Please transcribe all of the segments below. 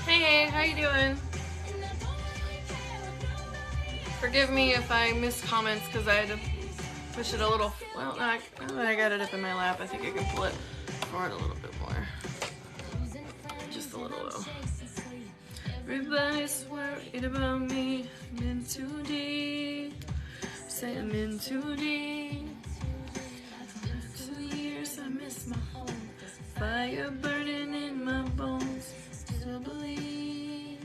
Hey, how you doing? Forgive me if I miss comments because I had to push it a little. Well, now that I got it up in my lap, I think I can pull it forward a little bit more. Just a little though. Everybody's worried about me. I'm in too deep. Say I'm in too deep. 2 years I miss my home. Fire burning in my bones. Still believe.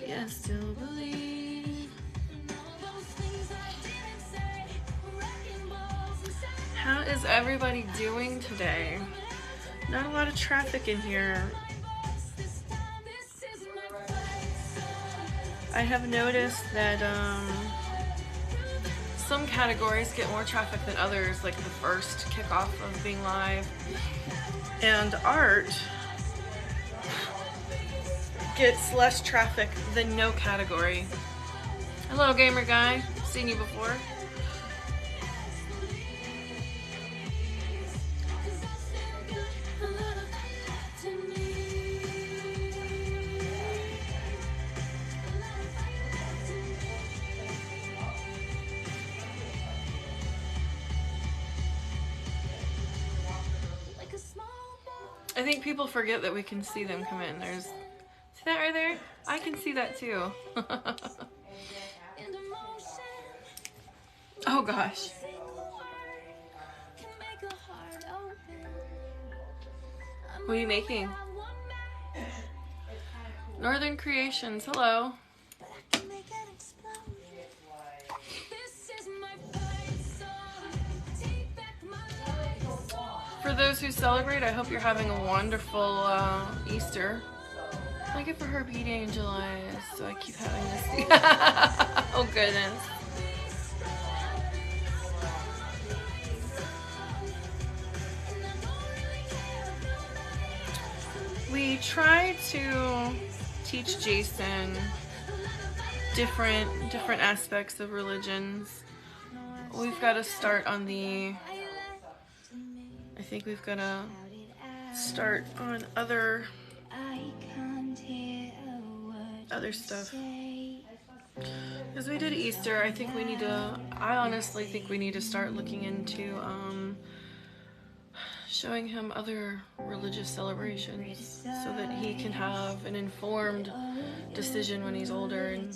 Yeah, I still believe. How is everybody doing today? Not a lot of traffic in here. I have noticed that some categories get more traffic than others, like the first kickoff of being live. And art gets less traffic than no category. Hello, gamer guy. Seen you before. I think people forget that we can see them come in. See that right there? I can see that too. Oh gosh. What are you making? Northern Creations, hello. For those who celebrate, I hope you're having a wonderful Easter. I get for her PD in July, so I keep having this. Oh goodness. We try to teach Jason different aspects of religions. We've got to start on I think we've got to start on other stuff. Because we did Easter, I honestly think we need to start looking into showing him other religious celebrations so that he can have an informed decision when he's older and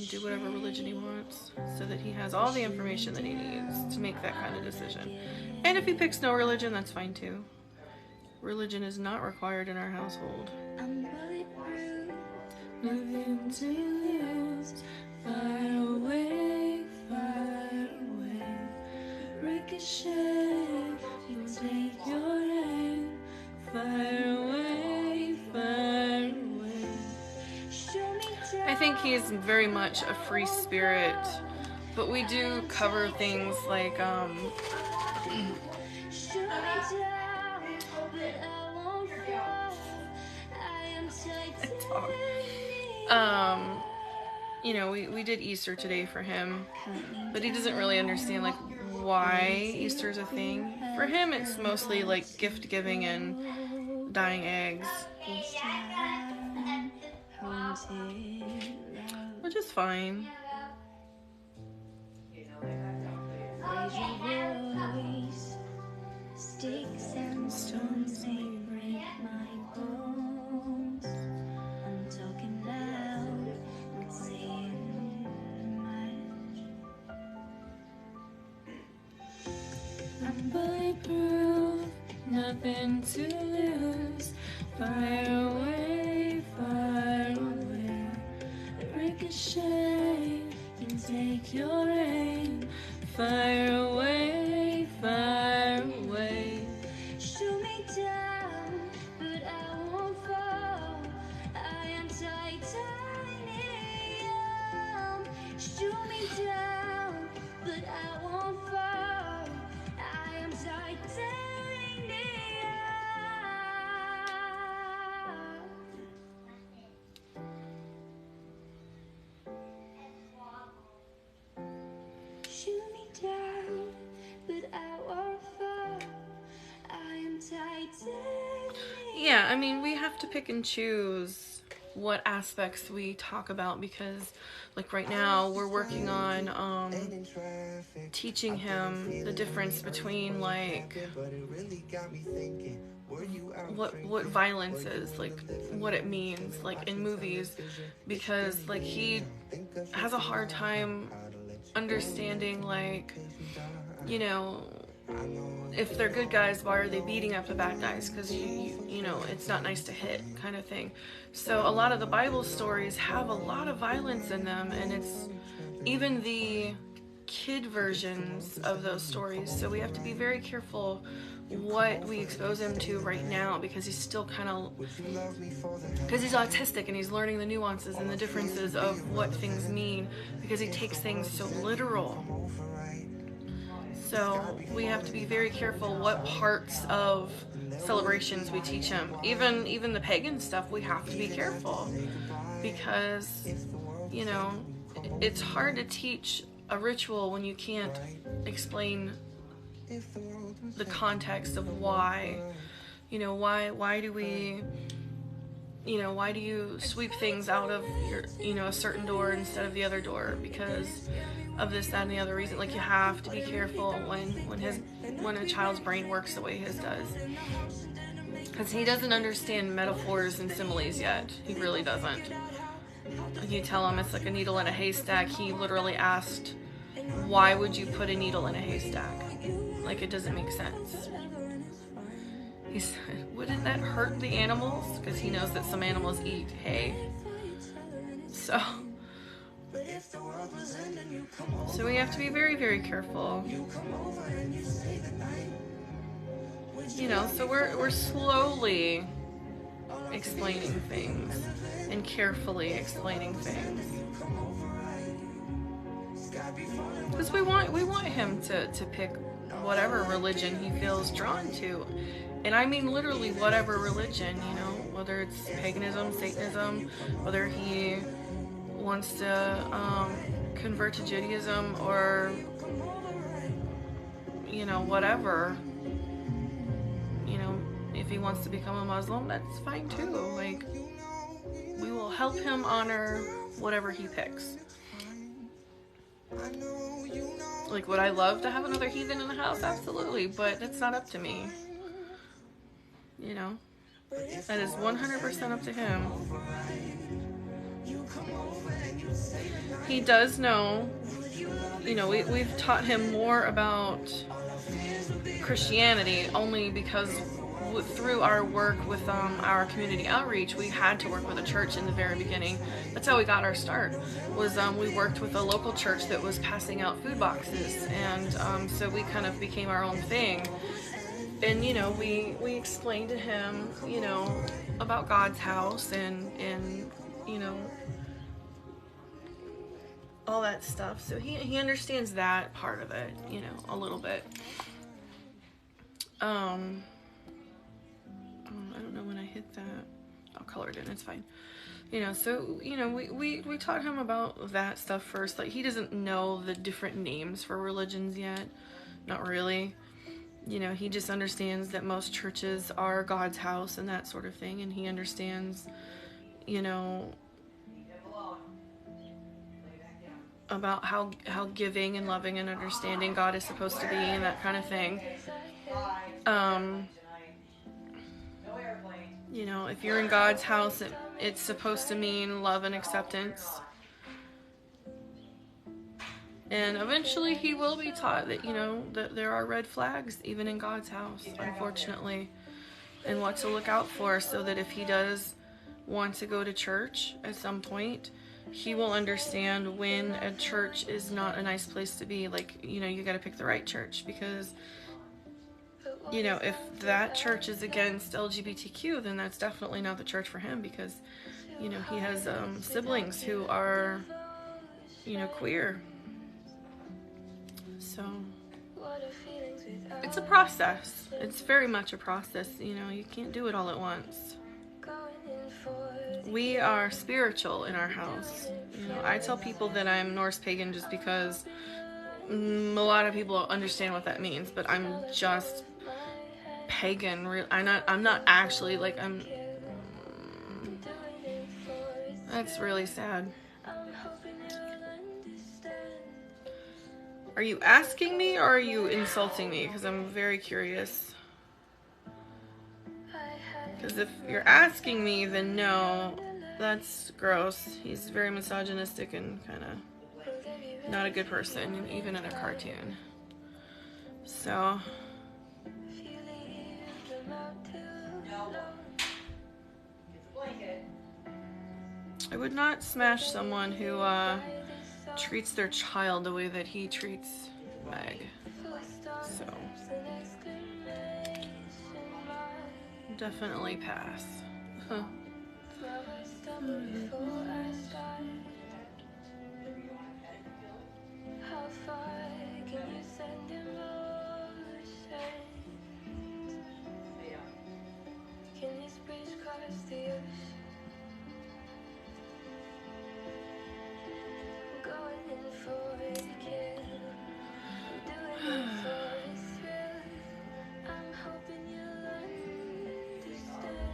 do whatever religion he wants, so that he has all the information that he needs to make that kind of decision. And if he picks no religion, that's fine too. Religion is not required in our household. Nothing to lose, far away, ricochet, you take your aim, far away, I think he's very much a free spirit, but we do cover things like you know, we did Easter today for him, but he doesn't really understand like why Easter's a thing. For him, it's mostly like gift giving and dyeing eggs, which is fine. Sticks and stones may break my bones. I'm talking loud, not saying much. I'm bulletproof, nothing to lose. Fire away, ricochet, you take your aim. Fire away, fire away. Shoot me down, but I won't fall. Yeah, I mean, we have to pick and choose what aspects we talk about, because like right now we're working on teaching him the difference between like what violence is, like what it means, like in movies, because like he has a hard time understanding, like, you know, if they're good guys, why are they beating up the bad guys? Because you know, it's not nice to hit, kind of thing. So a lot of the Bible stories have a lot of violence in them, and it's even the kid versions of those stories. So we have to be very careful what we expose him to right now, because he's still kind of, because he's autistic and he's learning the nuances and the differences of what things mean, because he takes things so literal. So we have to be very careful what parts of celebrations we teach him. Even the pagan stuff, we have to be careful, because, you know, it's hard to teach a ritual when you can't explain the context of why. You know, why do we, you know, why do you sweep things out of your, you know, a certain door instead of the other door? Because of this, that, and the other reason. Like, you have to be careful when a child's brain works the way his does, because he doesn't understand metaphors and similes yet. He really doesn't. You tell him it's like a needle in a haystack, he literally asked, why would you put a needle in a haystack? Like, it doesn't make sense. He said, wouldn't that hurt the animals? Because he knows that some animals eat hay. So we have to be very, very careful. You know, so we're slowly explaining things and carefully explaining things, because we want him to pick whatever religion he feels drawn to. And I mean literally whatever religion, you know, whether it's paganism, Satanism, whether he wants to convert to Judaism, or, you know, whatever. You know, if he wants to become a Muslim, that's fine too. Like, we will help him honor whatever he picks. Like, would I love to have another heathen in the house? Absolutely, but that's not up to me. You know, that is 100% up to him. He does know, you know, we've taught him more about Christianity only because through our work with our community outreach, we had to work with a church in the very beginning. That's how we got our start, was we worked with a local church that was passing out food boxes, and so we kind of became our own thing. And, you know, we explained to him, you know, about God's house and you know, all that stuff. So he understands that part of it, you know, a little bit. I don't know when I hit that. I'll color it in, it's fine. You know, so, you know, we taught him about that stuff first. Like, he doesn't know the different names for religions yet. Not really. You know, he just understands that most churches are God's house and that sort of thing. And he understands, you know, about how giving and loving and understanding God is supposed to be and that kind of thing. You know, if you're in God's house, it's supposed to mean love and acceptance. And eventually he will be taught that, you know, that there are red flags even in God's house, unfortunately, and what to look out for, so that if he does want to go to church at some point, he will understand when a church is not a nice place to be. Like, you know, you got to pick the right church, because, you know, if that church is against LGBTQ, then that's definitely not the church for him, because, you know, he has siblings who are, you know, queer. So it's a process. It's very much a process. You know, you can't do it all at once. We are spiritual in our house. You know, I tell people that I'm Norse pagan just because a lot of people understand what that means, but I'm just pagan. I'm not actually like That's really sad. Are you asking me or are you insulting me? Because I'm very curious. Because if you're asking me, then no, that's gross. He's very misogynistic and kind of not a good person, even in a cartoon. So... I would not smash someone who treats their child the way that he treats Meg. So, definitely pass. Huh.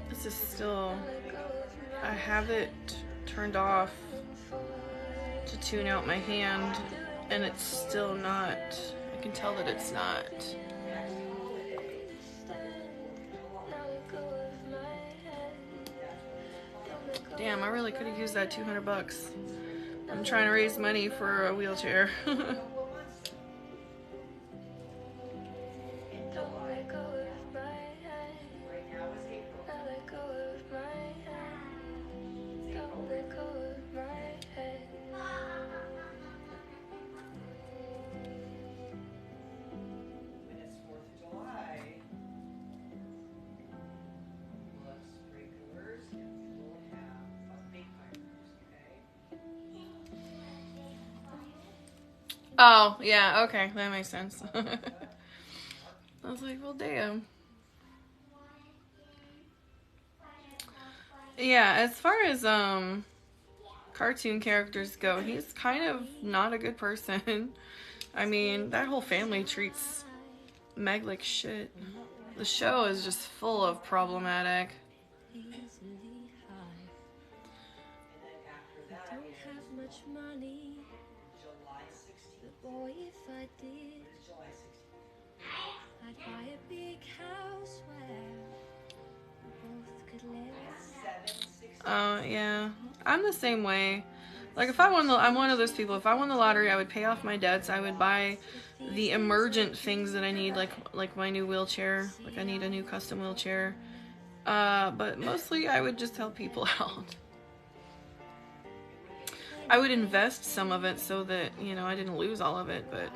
This is still, I have it turned off to tune out my hand, and it's still not, I can tell that it's not. Damn, I really could have used that $200. I'm trying to raise money for a wheelchair. Oh, yeah, okay, that makes sense. I was like, well, damn. Yeah, as far as cartoon characters go, he's kind of not a good person. I mean, that whole family treats Meg like shit. The show is just full of problematic. Boy, if I did, I'd buy a big house where we both could live. Oh, yeah. I'm the same way. Like, if I won I'm one of those people, if I won the lottery, I would pay off my debts. I would buy the emergent things that I need, like my new wheelchair. Like, I need a new custom wheelchair. But mostly, I would just help people out. I would invest some of it so that, you know, I didn't lose all of it, but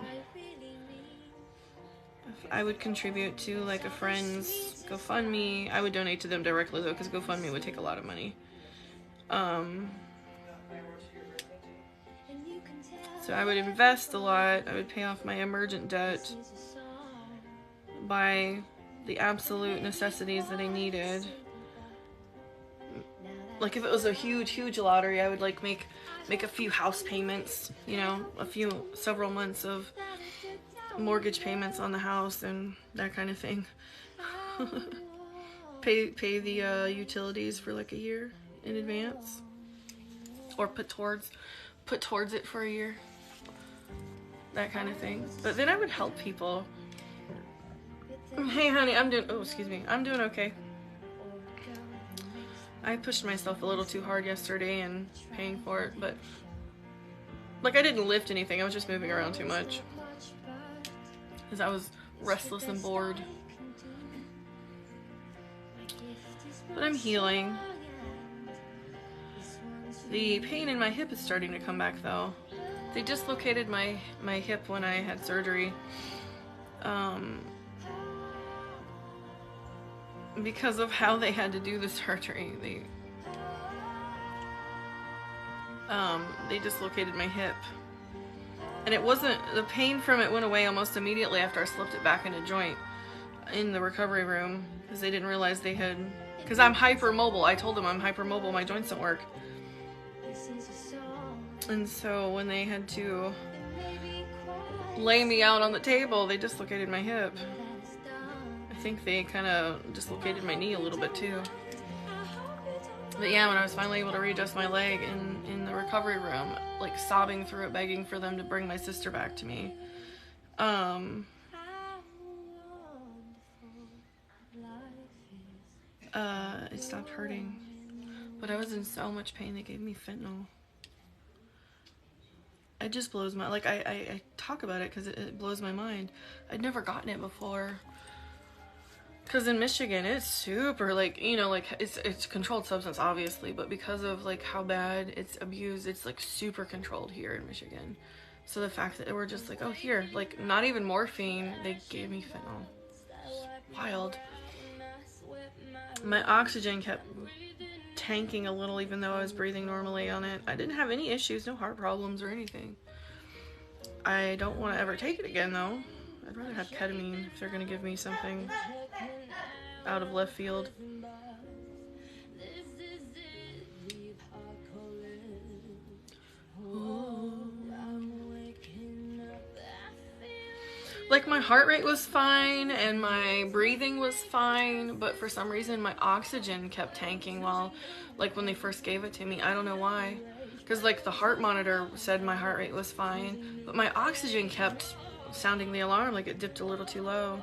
I would contribute to, like, a friend's GoFundMe. I would donate to them directly, though, because GoFundMe would take a lot of money. So I would invest a lot. I would pay off my emergent debt, buy the absolute necessities that I needed. Like, if it was a huge lottery, I would, like, make a few house payments, you know, several months of mortgage payments on the house and that kind of thing. pay the utilities for like a year in advance, or put towards it for a year, that kind of thing. But then I would help people. Hey honey, I'm doing okay. I pushed myself a little too hard yesterday and paying for it, but like, I didn't lift anything, I was just moving around too much because I was restless and bored. But I'm healing. The pain in my hip is starting to come back though. They dislocated my hip when I had surgery. Because of how they had to do the surgery, they dislocated my hip, and the pain from it went away almost immediately after I slipped it back in a joint in the recovery room, because they didn't realize because I'm hypermobile. I told them I'm hypermobile, my joints don't work, and so when they had to lay me out on the table, they dislocated my hip. think they kind of dislocated my knee a little bit too. But yeah, when I was finally able to readjust my leg in the recovery room, like sobbing through it, begging for them to bring my sister back to me. It stopped hurting. But I was in so much pain, they gave me fentanyl. It just blows my, like, I talk about it because it blows my mind. I'd never gotten it before. Because in Michigan, it's super, like, you know, like, it's a controlled substance, obviously, but because of, like, how bad it's abused, it's, like, super controlled here in Michigan. So the fact that we're just like, oh, here, like, not even morphine, they gave me fentanyl. It's wild. My oxygen kept tanking a little, even though I was breathing normally on it. I didn't have any issues, no heart problems or anything. I don't want to ever take it again, though. I'd rather have ketamine if they're going to give me something out of left field. Like, my heart rate was fine and my breathing was fine, but for some reason my oxygen kept tanking while, like, when they first gave it to me. I don't know why. Because, like, the heart monitor said my heart rate was fine, but my oxygen kept sounding the alarm, like it dipped a little too low.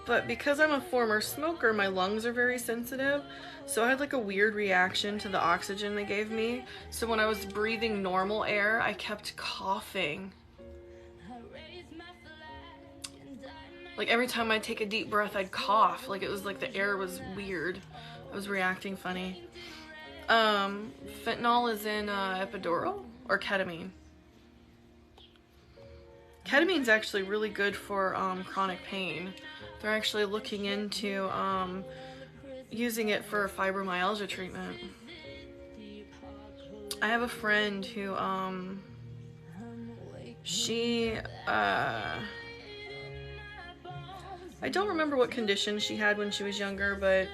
But because I'm a former smoker, my lungs are very sensitive, so I had like a weird reaction to the oxygen they gave me. So when I was breathing normal air, I kept coughing. Like every time I'd take a deep breath, I'd cough. Like it was like the air was weird. I was reacting funny. Fentanyl is in epidural or ketamine. Ketamine's actually really good for chronic pain. They're actually looking into using it for fibromyalgia treatment. I have a friend who she I don't remember what condition she had when she was younger, but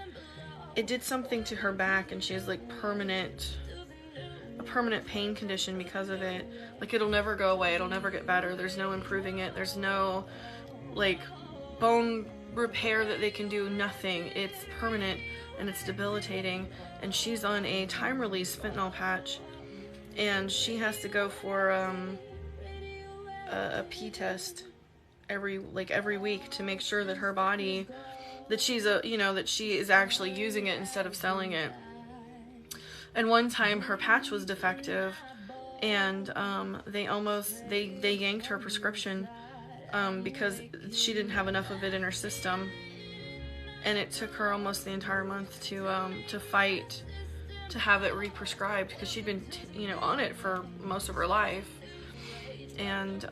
it did something to her back and she has like a permanent pain condition because of it. Like it'll never go away, it'll never get better, there's no improving it, there's no like bone repair that they can do, nothing. It's permanent and it's debilitating, and she's on a time release fentanyl patch and she has to go for a pee test every week to make sure that her body, that she's that she is actually using it instead of selling it. And one time her patch was defective and they yanked her prescription because she didn't have enough of it in her system, and it took her almost the entire month to fight to have it re-prescribed because she'd been on it for most of her life. And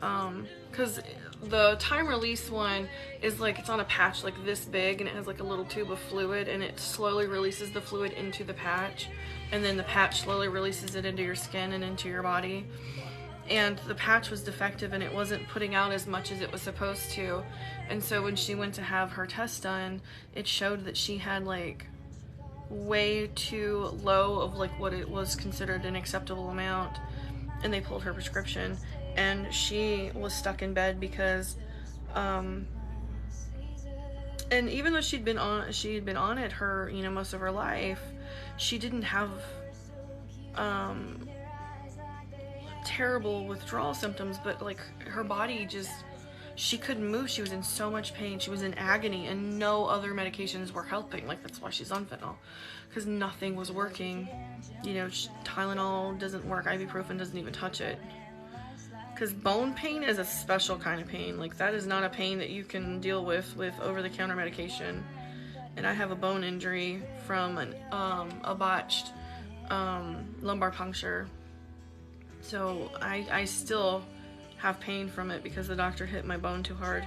because the time release one is like, it's on a patch like this big and it has like a little tube of fluid and it slowly releases the fluid into the patch, and then the patch slowly releases it into your skin and into your body. And the patch was defective and it wasn't putting out as much as it was supposed to. And so when she went to have her test done, it showed that she had like way too low of like what it was considered an acceptable amount, and they pulled her prescription and she was stuck in bed because and even though she had been on it her most of her life, she didn't have terrible withdrawal symptoms, but like her body just, she couldn't move. She was in so much pain, she was in agony, and no other medications were helping. Like that's why she's on fentanyl, because nothing was working. Tylenol doesn't work, ibuprofen doesn't even touch it, because bone pain is a special kind of pain. Like that is not a pain that you can deal with over-the-counter medication. And I have a bone injury from a botched lumbar puncture. So I still have pain from it because the doctor hit my bone too hard.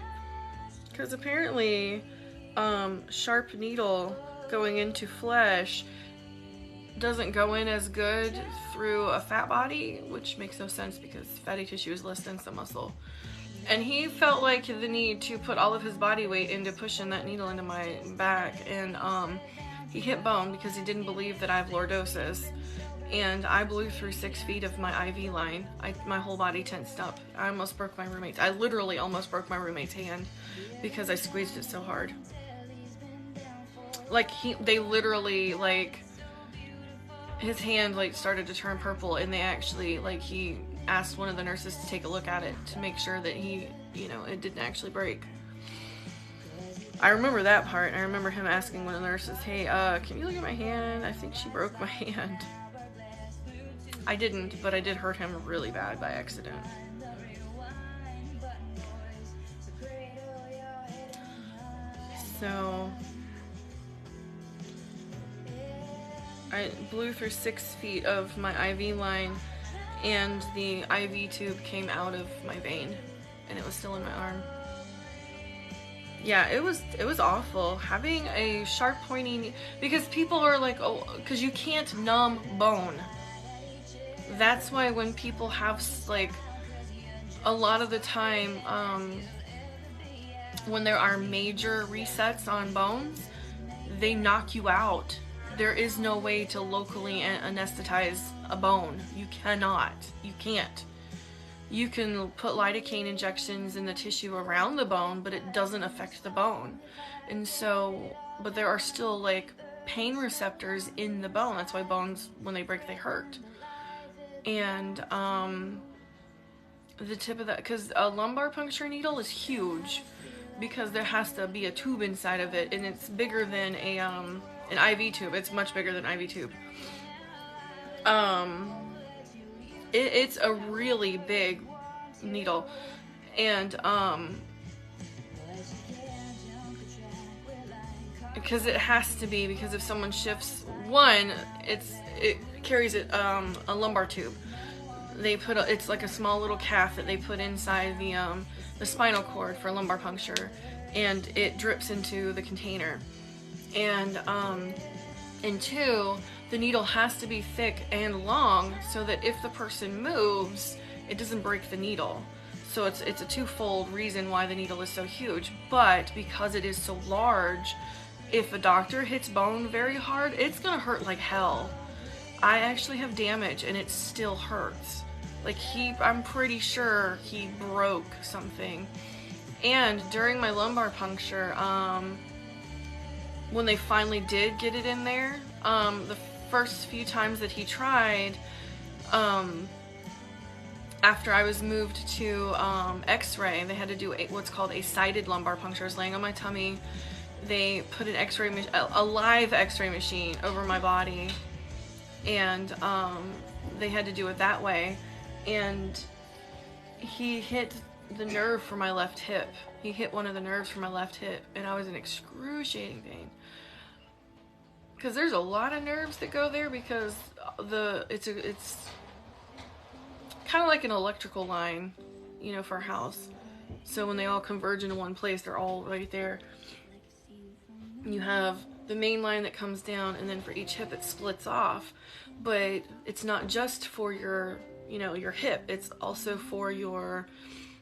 Because apparently sharp needle going into flesh doesn't go in as good through a fat body, which makes no sense because fatty tissue is less dense than muscle. And he felt like the need to put all of his body weight into pushing that needle into my back, and he hit bone because he didn't believe that I have lordosis. and I blew through 6 feet of my IV line. My whole body tensed up. I almost broke my roommate's. I literally almost broke my roommate's hand because I squeezed it so hard. Like they literally, like, his hand like started to turn purple, and they actually, like, he asked one of the nurses to take a look at it to make sure that he, you know, it didn't actually break. I remember that part. I remember him asking one of the nurses, hey, can you look at my hand? I think she broke my hand. I didn't, but I did hurt him really bad by accident. So I blew through 6 feet of my IV line, and the IV tube came out of my vein, and it was still in my arm. Yeah, it was awful having a sharp pointy, because people are like, oh, because you can't numb bone. That's why when people have, like, a lot of the time, when there are major resets on bones, they knock you out. There is no way to locally anesthetize a bone. You cannot. You can't. You can put lidocaine injections in the tissue around the bone, but it doesn't affect the bone. And so, but there are still, like, pain receptors in the bone. That's why bones, when they break, they hurt. And the tip of that, because a lumbar puncture needle is huge, because there has to be a tube inside of it, and it's bigger than an IV tube. It's much bigger than an IV tube. It's a really big needle, and because it has to be, because if someone shifts one, it carries it a lumbar tube. They put it's like a small little calf that they put inside the spinal cord for lumbar puncture, and it drips into the container. And two, the needle has to be thick and long so that if the person moves, it doesn't break the needle. So it's a twofold reason why the needle is so huge. But because it is so large, if a doctor hits bone very hard, it's gonna hurt like hell. I actually have damage and it still hurts. Like, I'm pretty sure he broke something. And during my lumbar puncture, when they finally did get it in there, the first few times that he tried, after I was moved to x-ray, they had to do what's called a sighted lumbar puncture. I was laying on my tummy. They put an x-ray, a live x-ray machine over my body, and they had to do it that way. And he hit the nerve for my left hip. He hit one of the nerves for my left hip, and I was in excruciating pain. Because there's a lot of nerves that go there, because it's kind of like an electrical line, you know, for a house. So when they all converge into one place, they're all right there. You have the main line that comes down, and then for each hip it splits off. But it's not just for your, you know, your hip. It's also for your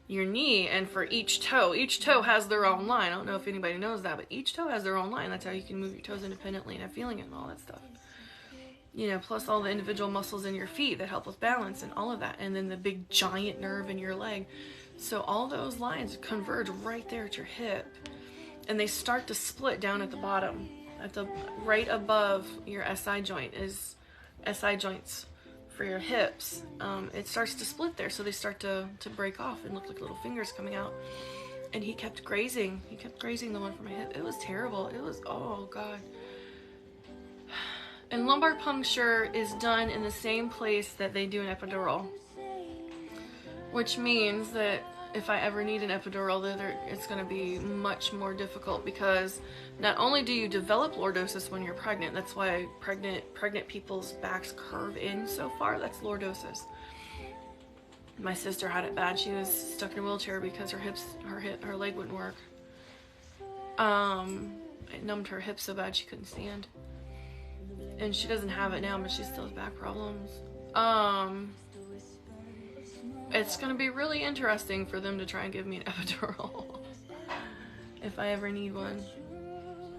knee, and for each toe. Each toe has their own line. I don't know if anybody knows that, but each toe has their own line. That's how you can move your toes independently and have feeling it and all that stuff. You know, plus all the individual muscles in your feet that help with balance and all of that. And then the big giant nerve in your leg. So all those lines converge right there at your hip. And they start to split down at the bottom. Right above your SI joint is SI joints for your hips. It starts to split there, so they start to break off and look like little fingers coming out. And he kept grazing. He kept grazing the one for my hip. It was terrible. It was, oh God. And lumbar puncture is done in the same place that they do an epidural, which means that if I ever need an epidural, it's going to be much more difficult, because not only do you develop lordosis when you're pregnant, that's why pregnant people's backs curve in so far. That's lordosis. My sister had it bad. She was stuck in a wheelchair because her leg wouldn't work. It numbed her hip so bad she couldn't stand. And she doesn't have it now, but she still has back problems. It's gonna be really interesting for them to try and give me an epidural if I ever need one.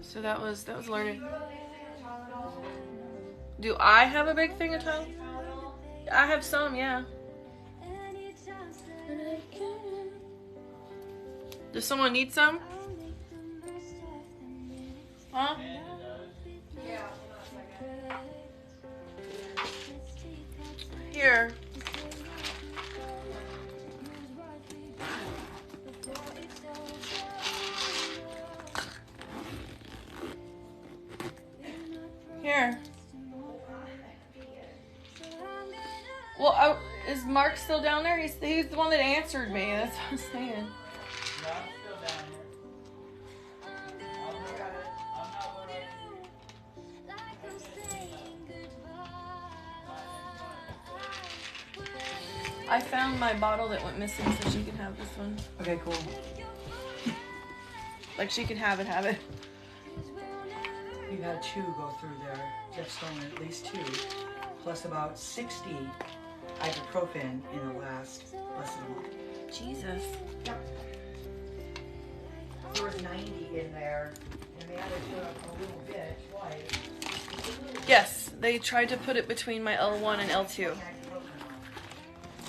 So that was learning. Do I have a big thing of toe? I have some, yeah. Does someone need some? Huh? Here. Here. Well, is Mark still down there? He's the one that answered me. That's what I'm saying. I found my bottle that went missing, so she can have this one. Okay, cool. Like she can have it. You've had 2 go through there. Jeff's stolen at least 2, plus about 60 ibuprofen in the last less than a month. Jesus. Yep. There was 90 in there, and they added to it a little bit twice. Yes, they tried to put it between my L1 and L2.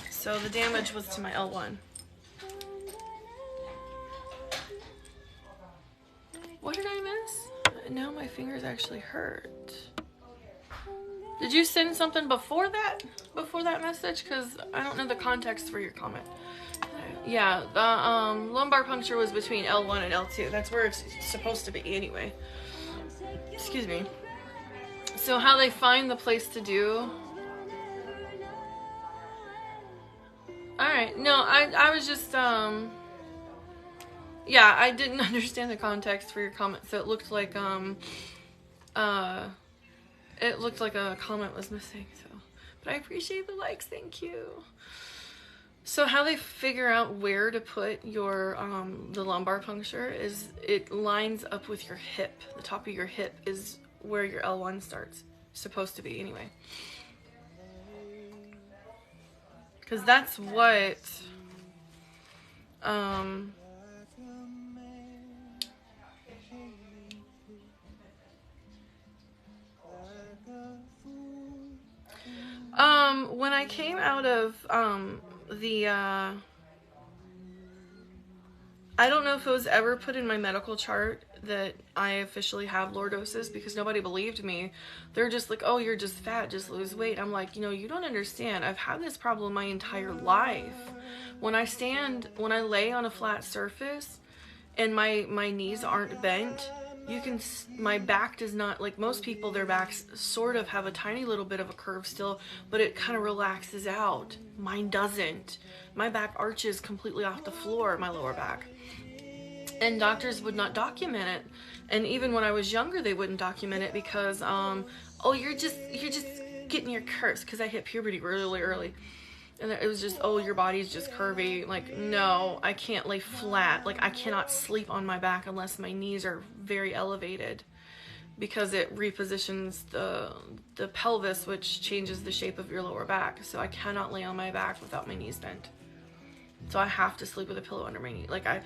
So the damage was to my L1. What did I miss? Now my fingers actually hurt. Did you send something before that message? Because I don't know the context for your comment. Yeah, the lumbar puncture was between L1 and L2. That's where it's supposed to be anyway. Excuse me. So how they find the place to do... Alright, no, I was just, yeah, I didn't understand the context for your comment, so it looked like a comment was missing, so, but I appreciate the likes, thank you. So how they figure out where to put your, the lumbar puncture is it lines up with your hip. The top of your hip is where your L1 starts, supposed to be anyway. Because that's what, when I came out of, I don't know if it was ever put in my medical chart that I officially have lordosis because nobody believed me. They're just like, oh, you're just fat, just lose weight. I'm like, you know, you don't understand. I've had this problem my entire life. When I lay on a flat surface and my knees aren't bent, my back does not, like most people, their backs sort of have a tiny little bit of a curve still, but it kind of relaxes out. Mine doesn't. My back arches completely off the floor, my lower back. And doctors would not document it. And even when I was younger, they wouldn't document it because, oh, you're just getting your curves, because I hit puberty really early. And it was just, oh, your body's just curvy. Like, no, I can't lay flat. Like, I cannot sleep on my back unless my knees are very elevated, because it repositions the pelvis, which changes the shape of your lower back. So I cannot lay on my back without my knees bent. So I have to sleep with a pillow under my knee. Like, I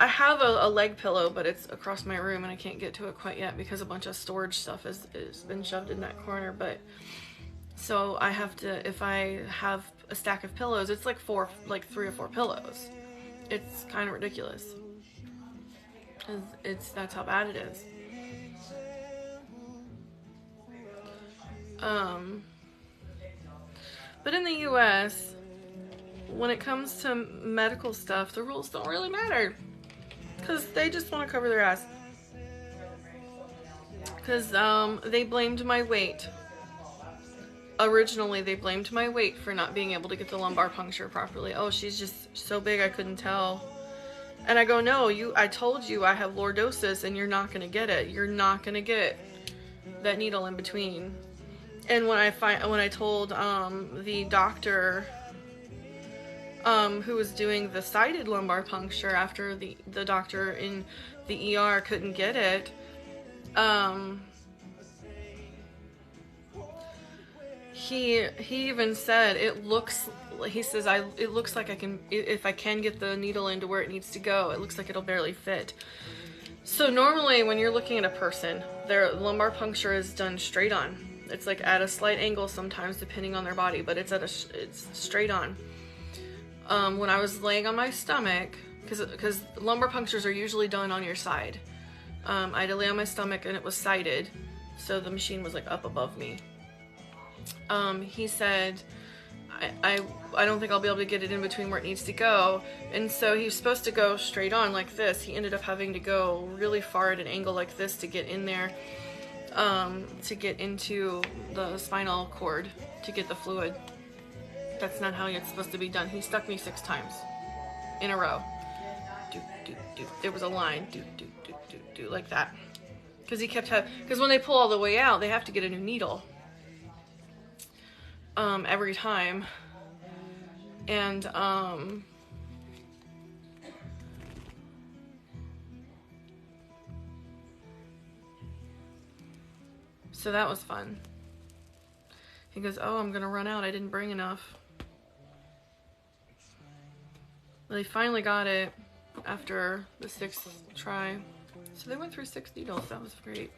have a leg pillow, but it's across my room and I can't get to it quite yet because a bunch of storage stuff has been shoved in that corner. But so I have to, if I have a stack of pillows, it's like 3 or 4 pillows. It's kind of ridiculous. That's how bad it is. But in the US, when it comes to medical stuff, the rules don't really matter. Because they just want to cover their ass. Because they blamed my weight. Originally, they blamed my weight for not being able to get the lumbar puncture properly. Oh, she's just so big I couldn't tell. And I go, no, I told you I have lordosis and you're not going to get it. You're not going to get that needle in between. And when I told the doctor who was doing the sided lumbar puncture after the doctor in the ER couldn't get it, he even said it looks like I can, if I can get the needle into where it needs to go, it looks like it'll barely fit. So normally when you're looking at a person, their lumbar puncture is done straight on. It's like at a slight angle sometimes depending on their body, but it's it's straight on. When I was laying on my stomach, because lumbar punctures are usually done on your side, I had to lay on my stomach and it was sided, so the machine was like up above me. He said, I don't think I'll be able to get it in between where it needs to go. And so he was supposed to go straight on like this. He ended up having to go really far at an angle like this to get in there, to get into the spinal cord to get the fluid. That's not how it's supposed to be done. He stuck me 6 times in a row. Do, do, do. There was a line. Do, do, do, do, do, like that. Because he kept because when they pull all the way out, they have to get a new needle. Every time. And, so that was fun. He goes, oh, I'm gonna run out. I didn't bring enough. Well, they finally got it after the 6th try. So they went through 6 needles. That was great.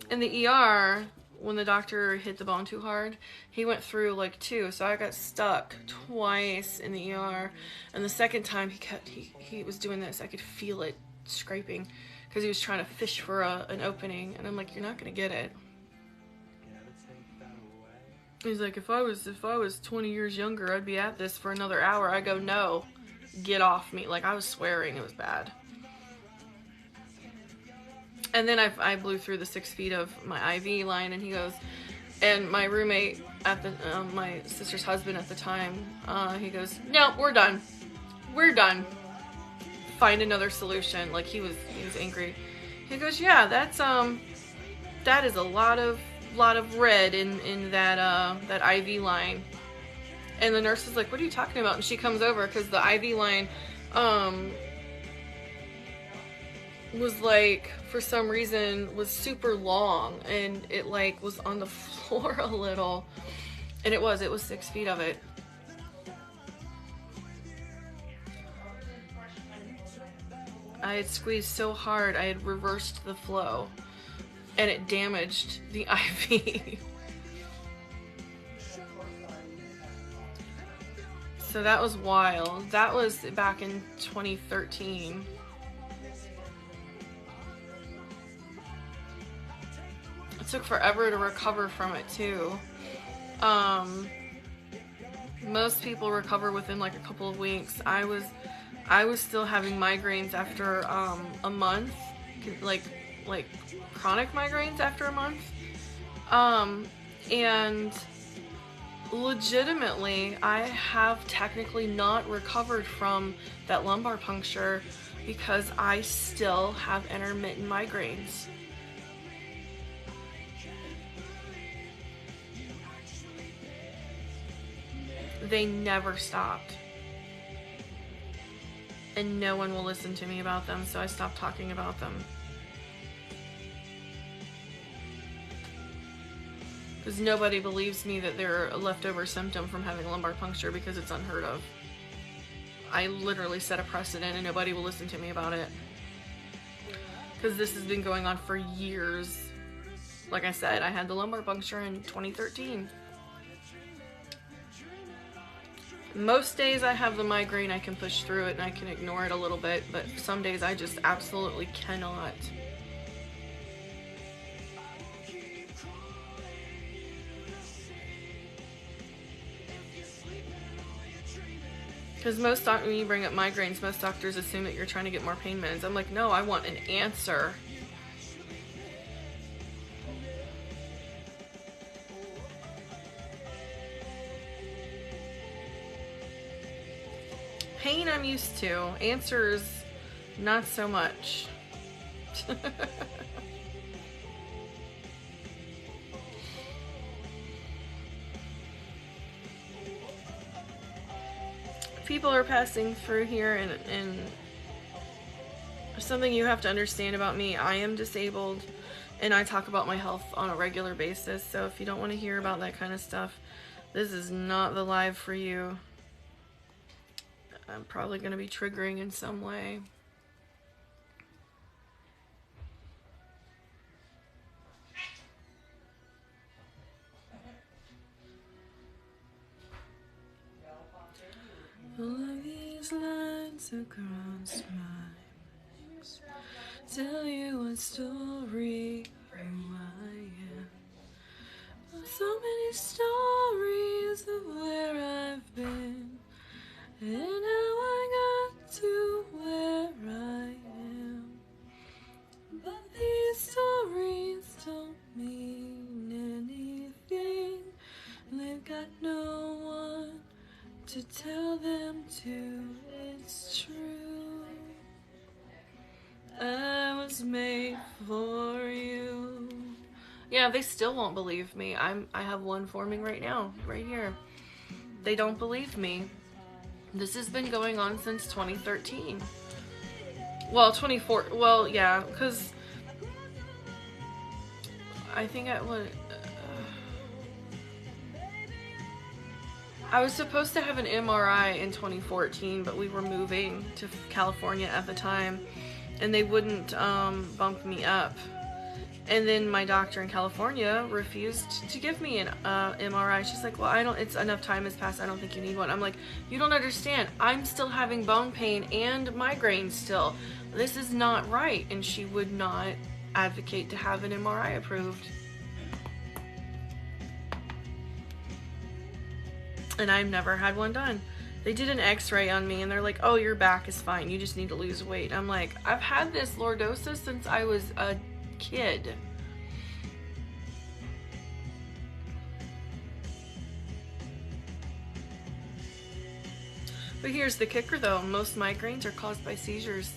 In the ER, when the doctor hit the bone too hard, he went through like 2. So I got stuck twice in the ER. And the second time he was doing this, I could feel it scraping because he was trying to fish for an opening. And I'm like, you're not gonna get it. He's like, if I was 20 years younger, I'd be at this for another hour. I go, no, get off me. Like, I was swearing. It was bad. And then I blew through the 6 feet of my IV line, and he goes, and my roommate at the, my sister's husband at the time, he goes, no, we're done. We're done. Find another solution. Like, he was angry. He goes, yeah, that is a lot of red in that IV line. And the nurse is like, what are you talking about? And she comes over because the IV line was like, for some reason, was super long, and it like was on the floor a little, and it was 6 feet of it. I had squeezed so hard I had reversed the flow, and it damaged the IV. So that was wild. That was back in 2013. It took forever to recover from it too. Most people recover within like a couple of weeks. I was still having migraines after a month, like chronic migraines after a month. And legitimately, I have technically not recovered from that lumbar puncture because I still have intermittent migraines. They never stopped. And no one will listen to me about them, so I stopped talking about them. Because nobody believes me that they're a leftover symptom from having a lumbar puncture because it's unheard of. I literally set a precedent and nobody will listen to me about it. Because this has been going on for years. Like I said, I had the lumbar puncture in 2013. Most days I have the migraine, I can push through it and I can ignore it a little bit, but some days I just absolutely cannot. Because when you bring up migraines, most doctors assume that you're trying to get more pain meds. I'm like, no, I want an answer. Pain I'm used to. Answers, not so much. People are passing through here, and something you have to understand about me, I am disabled and I talk about my health on a regular basis, so if you don't want to hear about that kind of stuff, this is not the live for you. I'm probably going to be triggering in some way. lines across my face. Tell you a story of who I am. So many stories of where I've been and how I got to where I am. But these stories don't mean anything. They've got no one to tell them to. It's true. I was made for you. Yeah, they still won't believe me. I have one forming right now, right here. They don't believe me. This has been going on since 2013. Well, 24. Well, yeah, because I think I was supposed to have an MRI in 2014, but we were moving to California at the time, and they wouldn't bump me up. And then my doctor in California refused to give me an MRI. She's like, well, it's enough time has passed. I don't think you need one. I'm like, you don't understand. I'm still having bone pain and migraines still. This is not right. And she would not advocate to have an MRI approved. And I've never had one done. They did an x-ray on me and they're like, oh, your back is fine. You just need to lose weight. I'm like, I've had this lordosis since I was a kid. But here's the kicker though, most migraines are caused by seizures.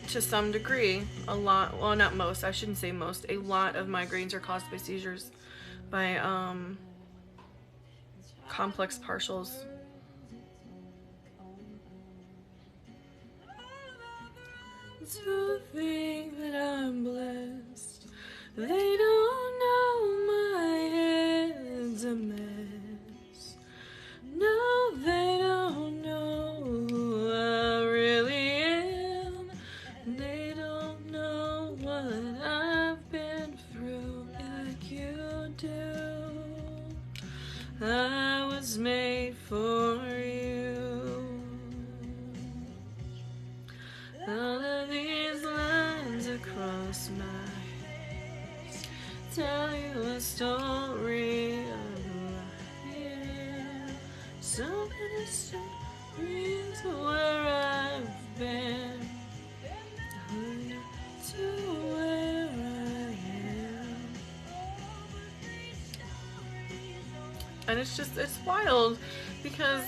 To some degree, a lot, well, not most, I shouldn't say most, a lot of migraines are caused by seizures, by complex partials. To think that I'm blessed, they don't know my head's a mess. No, they don't know who I really am. They don't know what I've been through like you do. I was made for you. All of these lines across my face tell you a story of who I am. So many stories of where I've been, to where I am. And it's wild because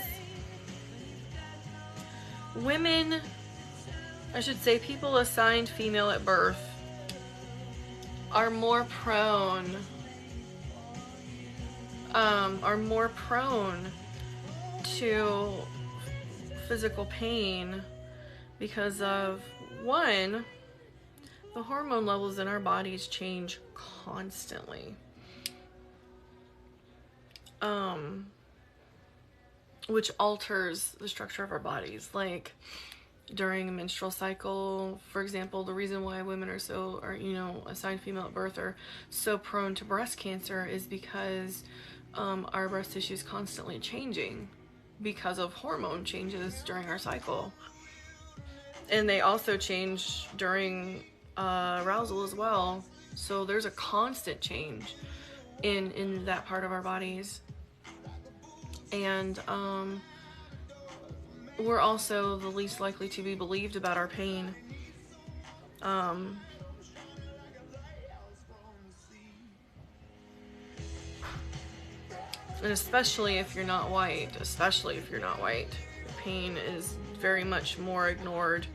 women, I should say people assigned female at birth, are more prone to physical pain because of, one, the hormone levels in our bodies change constantly. Which alters the structure of our bodies. Like during a menstrual cycle, for example, the reason why women are assigned female at birth are so prone to breast cancer is because our breast tissue is constantly changing because of hormone changes during our cycle. And they also change during arousal as well. So there's a constant change in that part of our bodies. And we're also the least likely to be believed about our pain. And especially if you're not white, pain is very much more ignored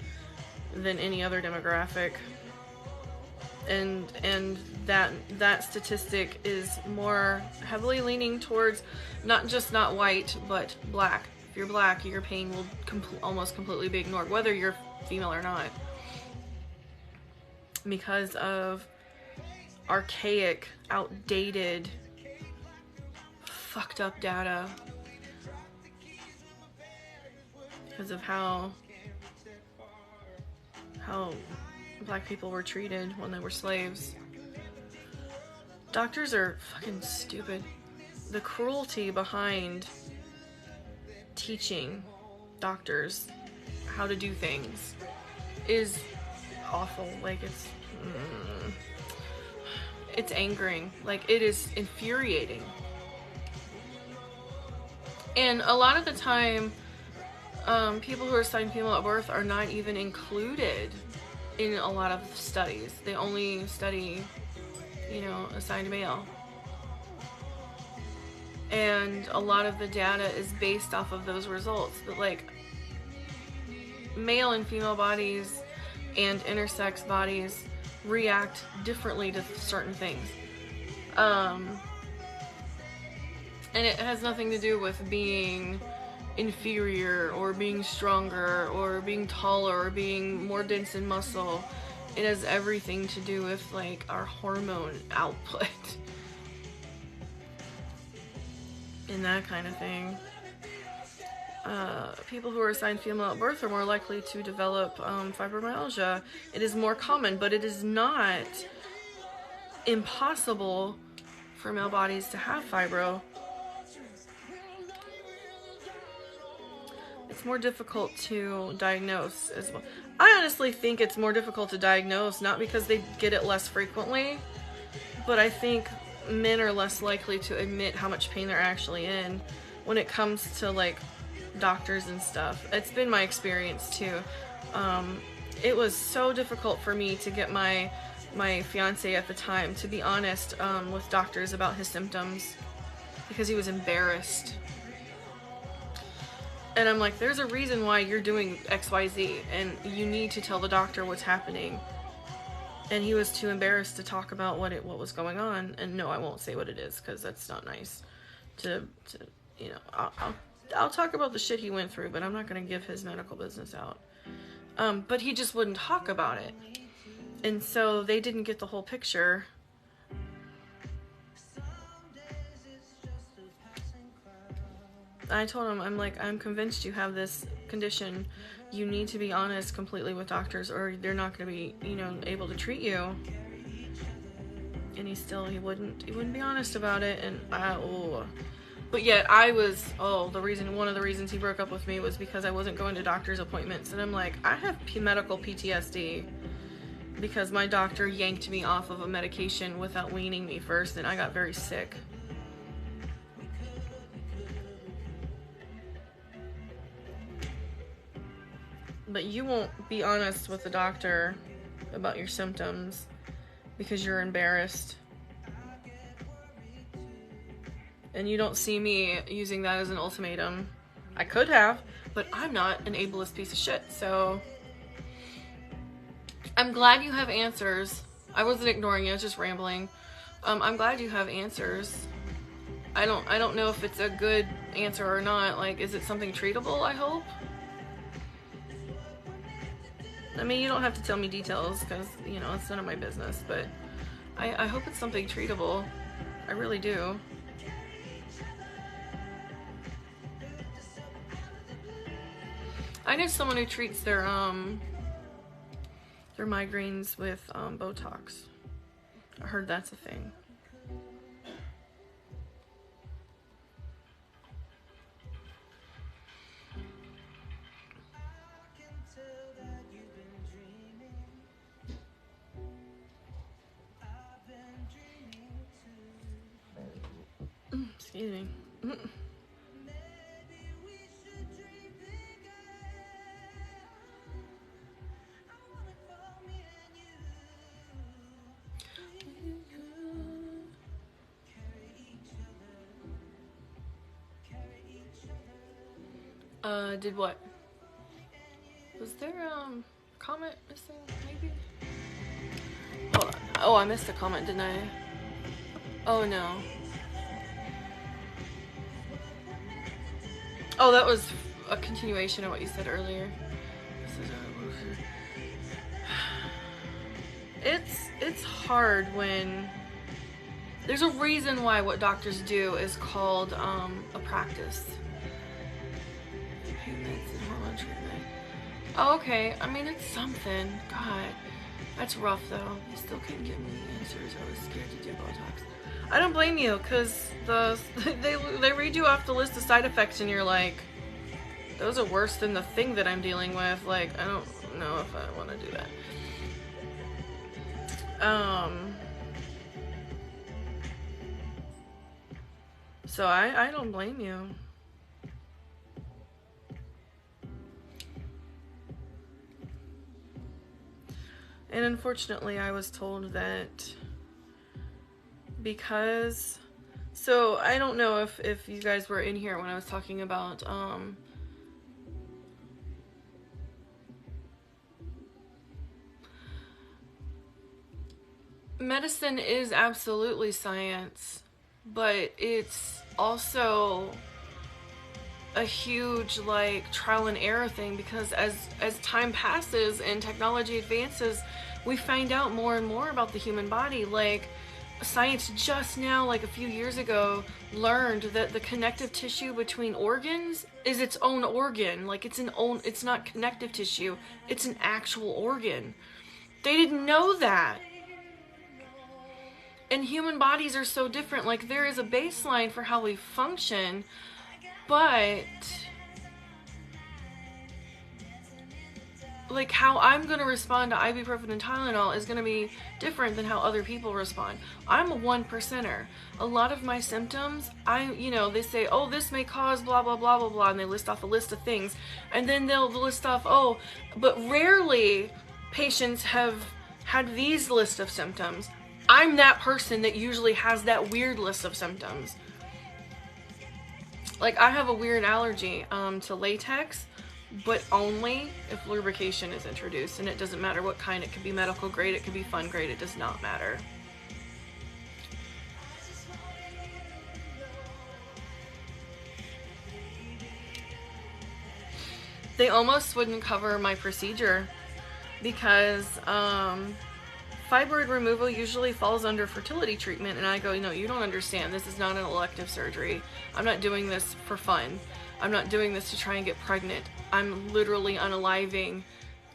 than any other demographic. And that statistic is more heavily leaning towards not just not white, but black. If you're black, your pain will almost completely be ignored, whether you're female or not, because of archaic, outdated, fucked up data, because of how black people were treated when they were slaves. Doctors are fucking stupid. The cruelty behind teaching doctors how to do things is awful. Like, it's angering. Like, it is infuriating. And a lot of the time, people who are assigned female at birth are not even included in a lot of studies. They only study, you know, assigned male. And a lot of the data is based off of those results. But like, male and female bodies and intersex bodies react differently to certain things. And it has nothing to do with being inferior or being stronger or being taller or being more dense in muscle. It has everything to do with like our hormone output and that kind of thing. People who are assigned female at birth are more likely to develop fibromyalgia. It is more common, but it is not impossible for male bodies to have fibro. It's more difficult to diagnose as well. I honestly think it's more difficult to diagnose, not because they get it less frequently, but I think men are less likely to admit how much pain they're actually in when it comes to like doctors and stuff. It's been my experience too. It was so difficult for me to get my fiance at the time to be honest with doctors about his symptoms because he was embarrassed. And I'm like, there's a reason why you're doing XYZ and you need to tell the doctor what's happening. And he was too embarrassed to talk about what was going on. And no, I won't say what it is because that's not nice to you know, I'll talk about the shit he went through, but I'm not going to give his medical business out. But he just wouldn't talk about it. And so they didn't get the whole picture. I told him, I'm like, I'm convinced you have this condition. You need to be honest completely with doctors or they're not going to be, you know, able to treat you. And he wouldn't be honest about it. And but yet I was, one of the reasons he broke up with me was because I wasn't going to doctor's appointments. And I'm like, I have medical PTSD because my doctor yanked me off of a medication without weaning me first, and I got very sick. But you won't be honest with the doctor about your symptoms because you're embarrassed. And you don't see me using that as an ultimatum. I could have, but I'm not an ableist piece of shit, so I'm glad you have answers. I wasn't ignoring you, I was just rambling. I'm glad you have answers. I don't know if it's a good answer or not. Like, is it something treatable, I hope? I mean, you don't have to tell me details because, you know, it's none of my business, but I hope it's something treatable. I really do. I know someone who treats their migraines with Botox. I heard that's a thing. Excuse me. Did what? Was there a comment missing, maybe? Oh, I missed a comment, didn't I? Oh, no. Oh, that was a continuation of what you said earlier. It's hard when there's a reason why what doctors do is called a practice. Oh, okay. I mean, it's something. God, That's rough though. They still couldn't give me answers. I was scared to do Botox. I don't blame you, because they read you off the list of side effects and you're like, those are worse than the thing that I'm dealing with. Like, I don't know if I want to do that. So I don't blame you. And unfortunately, I was told that because, so I don't know if you guys were in here when I was talking about medicine is absolutely science, but it's also a huge like trial and error thing, because as time passes and technology advances, we find out more and more about the human body. Like, science just now, like a few years ago, learned that the connective tissue between organs is its own organ. Like, it's not connective tissue, it's an actual organ. They didn't know that. And human bodies are so different. Like, there is a baseline for how we function, but like how I'm going to respond to ibuprofen and Tylenol is going to be different than how other people respond. I'm a 1%er. A lot of my symptoms, they say, oh, this may cause blah, blah, blah, blah, blah, and they list off a list of things. And then they'll list off, oh, but rarely patients have had these list of symptoms. I'm that person that usually has that weird list of symptoms. Like, I have a weird allergy to latex, but only if lubrication is introduced, and it doesn't matter what kind. It could be medical grade, it could be fun grade, it does not matter. They almost wouldn't cover my procedure because fibroid removal usually falls under fertility treatment, and I go, no, you don't understand. This is not an elective surgery. I'm not doing this for fun. I'm not doing this to try and get pregnant. I'm literally unaliving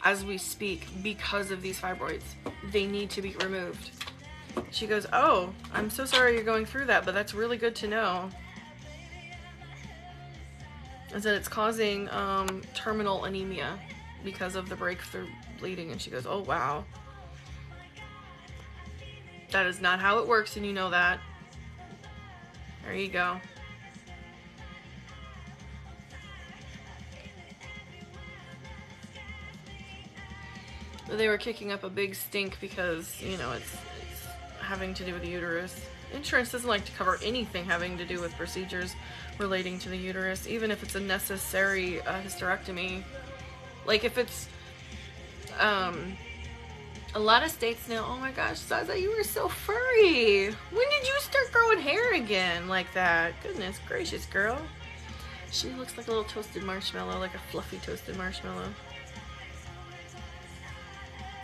as we speak because of these fibroids. They need to be removed. She goes, oh, I'm so sorry you're going through that, but that's really good to know. I said it's causing terminal anemia because of the breakthrough bleeding. And she goes, oh, wow. That is not how it works, and you know that. There you go. They were kicking up a big stink because, it's having to do with the uterus. Insurance doesn't like to cover anything having to do with procedures relating to the uterus, even if it's a necessary hysterectomy. Like, if it's, a lot of states now, oh my gosh, Zaza, you were so furry. When did you start growing hair again like that? Goodness gracious, girl. She looks like a little toasted marshmallow, like a fluffy toasted marshmallow.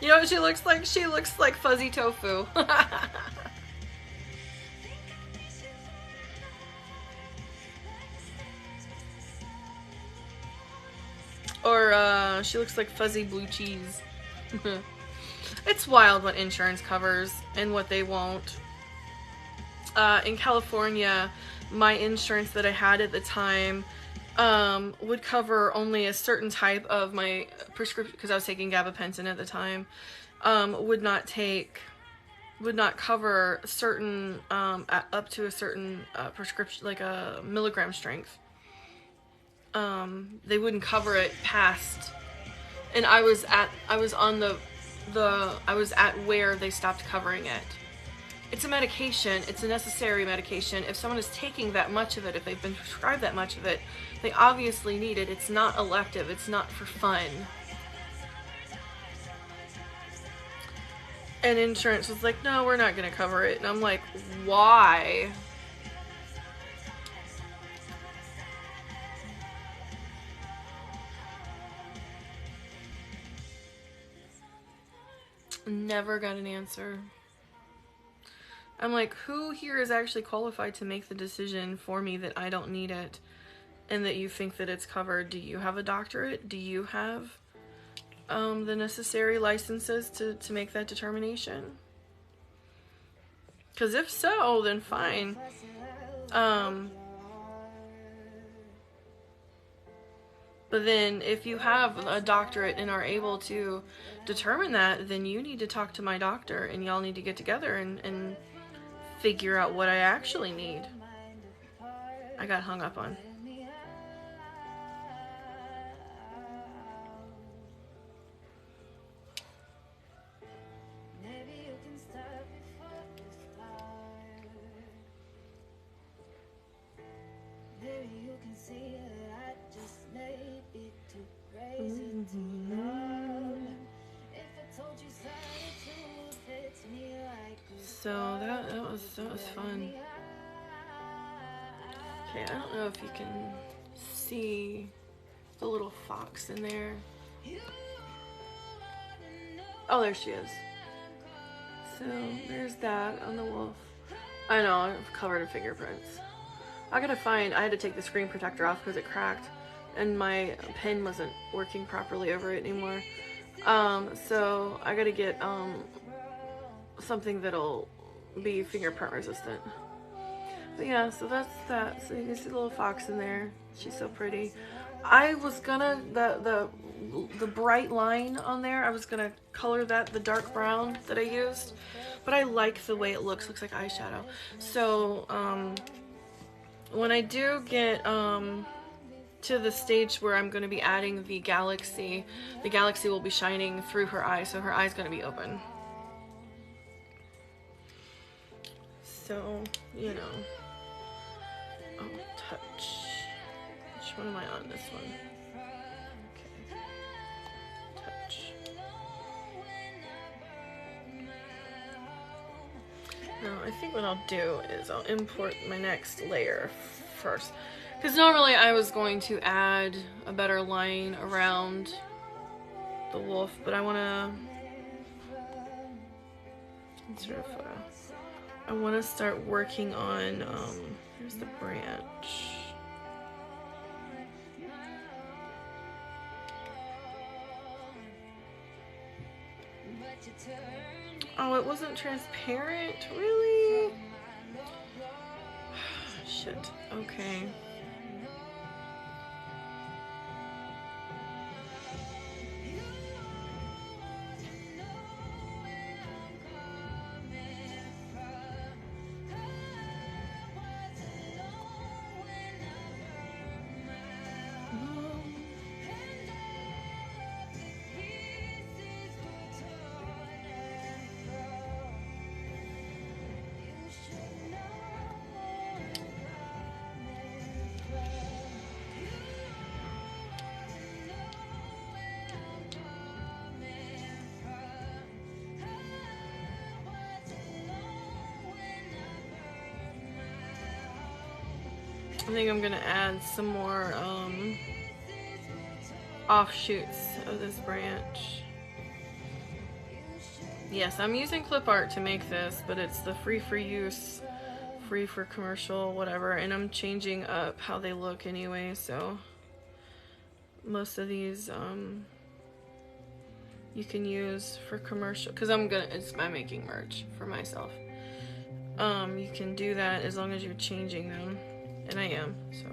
You know what she looks like? She looks like fuzzy tofu. Or she looks like fuzzy blue cheese. It's wild what insurance covers and what they won't. In California, my insurance that I had at the time would cover only a certain type of my prescription, because I was taking gabapentin at the time, would not cover certain, up to a certain prescription, like a milligram strength. They wouldn't cover it past, and I was at where they stopped covering it. It's a medication. It's a necessary medication. If someone is taking that much of it, if they've been prescribed that much of it, they obviously need it. It's not elective. It's not for fun. And insurance was like, no, we're not going to cover it. And I'm like, why? Never got an answer. I'm like, who here is actually qualified to make the decision for me that I don't need it and that you think that it's covered? Do you have a doctorate? Do you have the necessary licenses to make that determination? Because if so, then fine. But then if you have a doctorate and are able to determine that, then you need to talk to my doctor and y'all need to get together and figure out what I actually need. I got hung up on. So that was fun. Okay, I don't know if you can see the little fox in there. Oh, there she is. So there's that on the wolf. I know, I've covered in fingerprints. I had to take the screen protector off because it cracked and my pen wasn't working properly over it anymore. So I gotta get something that'll be fingerprint resistant. But yeah, so that's that. So you can see the little fox in there. She's so pretty. I was gonna, the bright line on there, I was gonna color that the dark brown that I used, but I like the way it looks like eyeshadow. So when I do get to the stage where I'm going to be adding the galaxy will be shining through her eye, so her eye's going to be open. So, you know. Oh, touch. Which one am I on? This one. Okay. Touch. Now, I think what I'll do is I'll import my next layer first. Because normally I was going to add a better line around the wolf, but I want to start working on, here's the branch. Oh, it wasn't transparent? Really? Shit. Okay. I think I'm gonna add some more offshoots of this branch. Yes, I'm using clip art to make this, but it's the free for use, free for commercial, whatever, and I'm changing up how they look anyway, so most of these you can use for commercial, because I'm making merch for myself. You can do that as long as you're changing them. And I am, so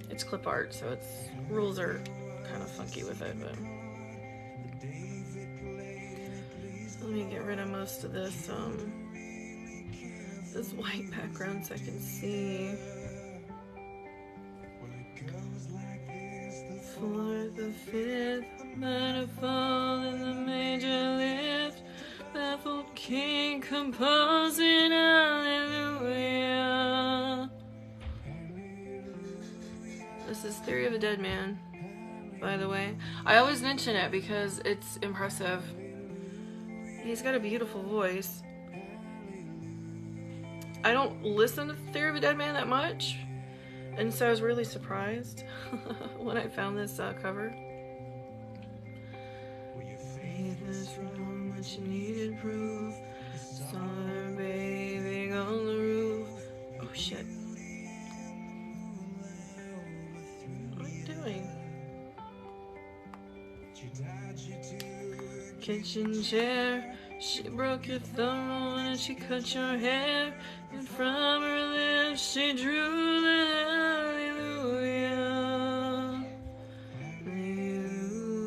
it's clip art, so its rules are kind of funky with it, but let me get rid of most of this this white background so I can see. For the fifth manifold in the major lift, baffled king composing hallelujah. This is Theory of a Dead Man, by the way. I always mention it because it's impressive. He's got a beautiful voice. I don't listen to Theory of a Dead Man that much, and so I was really surprised when I found this cover. Much needed proof. Saw her bathing on the roof. Oh shit. What are you doing? kitchen chair. She broke your thumb and she cut your hair. And from her lips she drew the hallelujah. Hallelujah.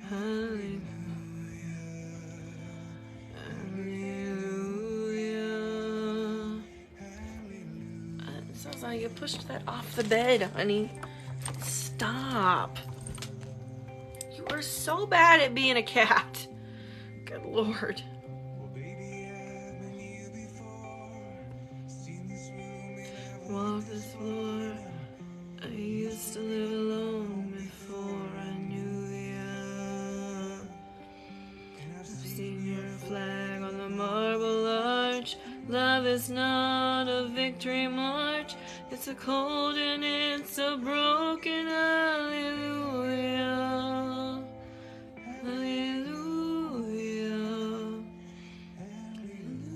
Hallelujah. It sounds like you pushed that off the bed, honey. Stop. You are so bad at being a cat. Good Lord. Walk this floor. I used to live alone before I knew ya. I've seen your flag on the marble arch. Love is not a victory march. It's a cold and it's a broken hallelujah. Hallelujah. Hallelujah.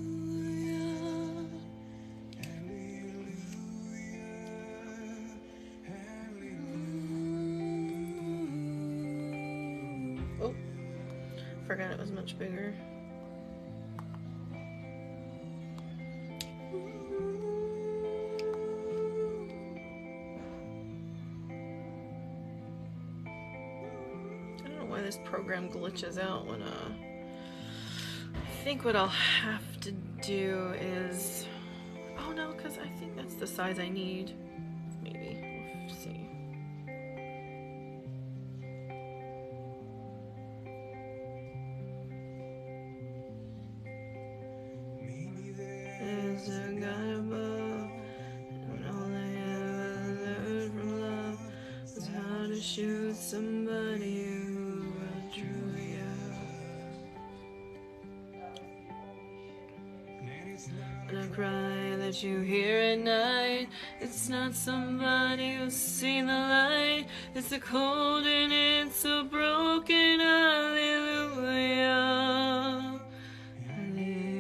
Oh, forgot it was much bigger. This program glitches out when I think what I'll have to do is, oh no, because I think that's the size I need. Maybe. We'll see. There's a God above, and all I ever learned from love was how to shoot somebody who drew you. And a cry that you hear at night, it's not somebody who's seen the light. It's a cold and it's a broken hallelujah. Hallelujah.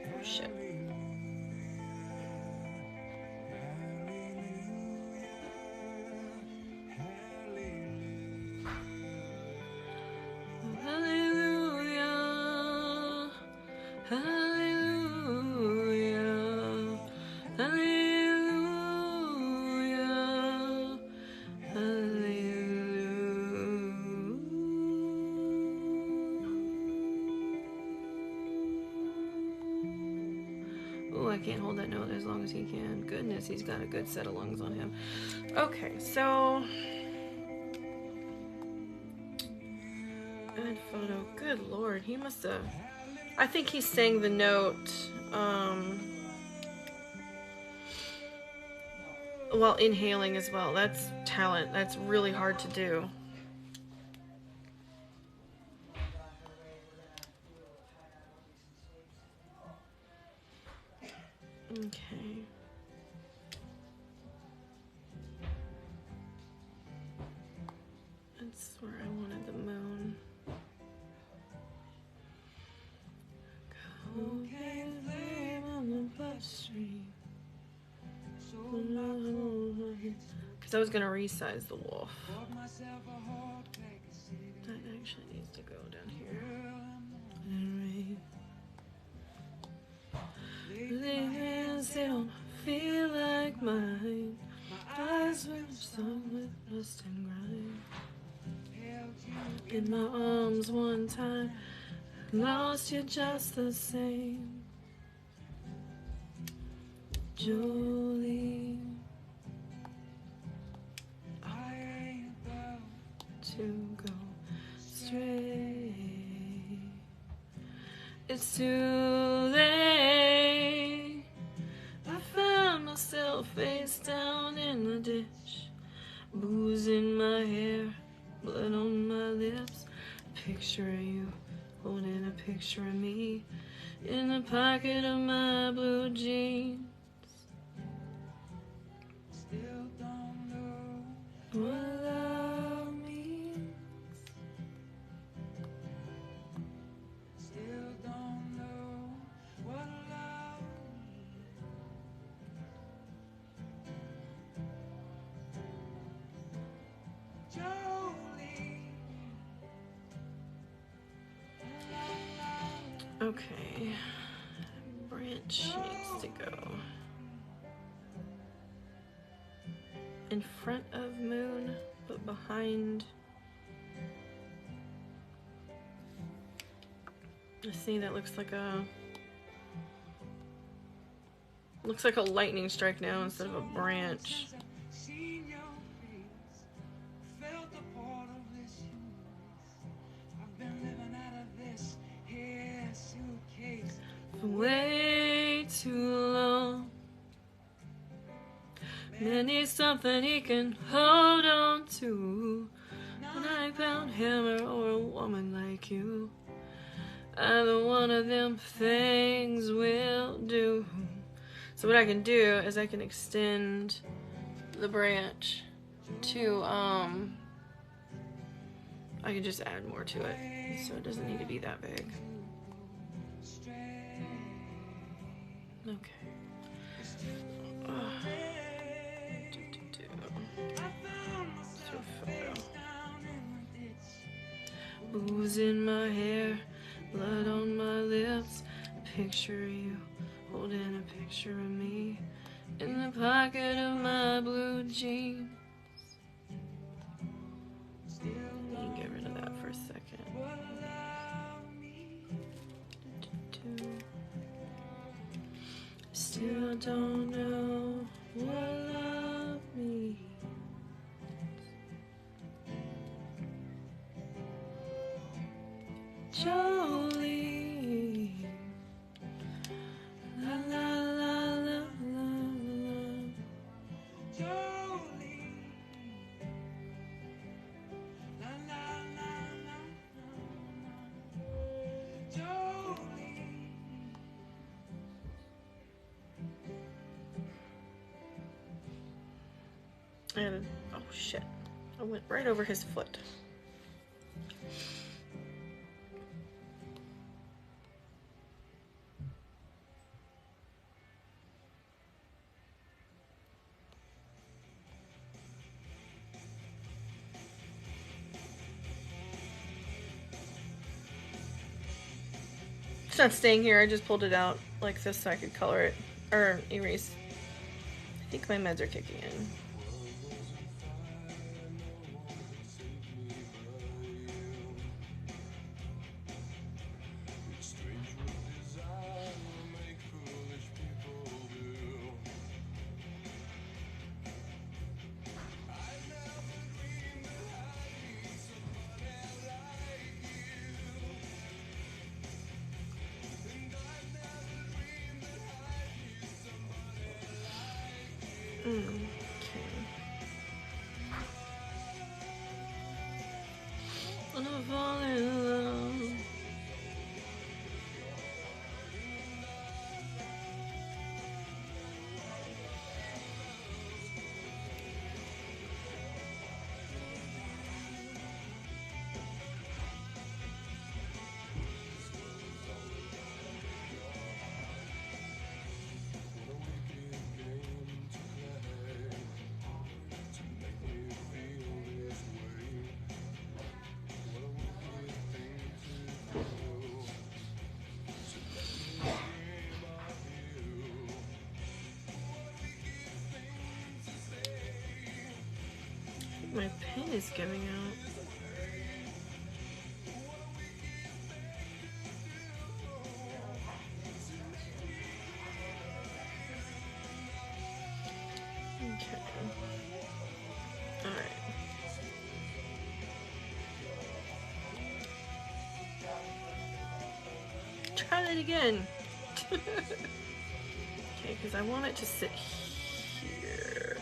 Oh shit. Hallelujah. Hallelujah. Hallelujah. Hallelujah. Oh, I can't hold that note as long as he can. Goodness, he's got a good set of lungs on him. Okay, so good photo. Good Lord, he must have. I think he sang the note while inhaling as well. That's talent. That's really hard to do. Okay. That's where I wanted the moon. Cocaine flame on the bus street. Because I was going to resize the wolf. That actually needs to go down here. The hands, they don't feel like mine. Eyes were stung with lust and grime. In my arms one time, lost you just the same. Jolie, I ain't about to go stray. It's too late. I found myself face down in the ditch, booze in my hair, blood on my lips. Picture of you holding a picture of me in the pocket of my blue jeans. Still don't know what love means. Still don't know what love means. Joe. Okay. Branch needs to go in front of Moon, but behind. I see that looks like a lightning strike now instead of a branch. For way too long. Man needs something he can hold on to. When I found him or a woman like you, either one of them things will do. So what I can do is I can extend the branch to, I can just add more to it. So it doesn't need to be that big. Okay. Booze in my hair, blood on my lips. Picture you holding a picture of me in the pocket of my blue jeans. Let me get rid of that for a second. Still don't know what love means. Jolie, la la la la la la. Jolie, la la la la la. Jolie. And oh shit, I went right over his foot. It's not staying here, I just pulled it out like this so I could color it, or erase. I think my meds are kicking in. My pen is giving out. Okay. Alright. Try that again. Okay, because I want it to sit here.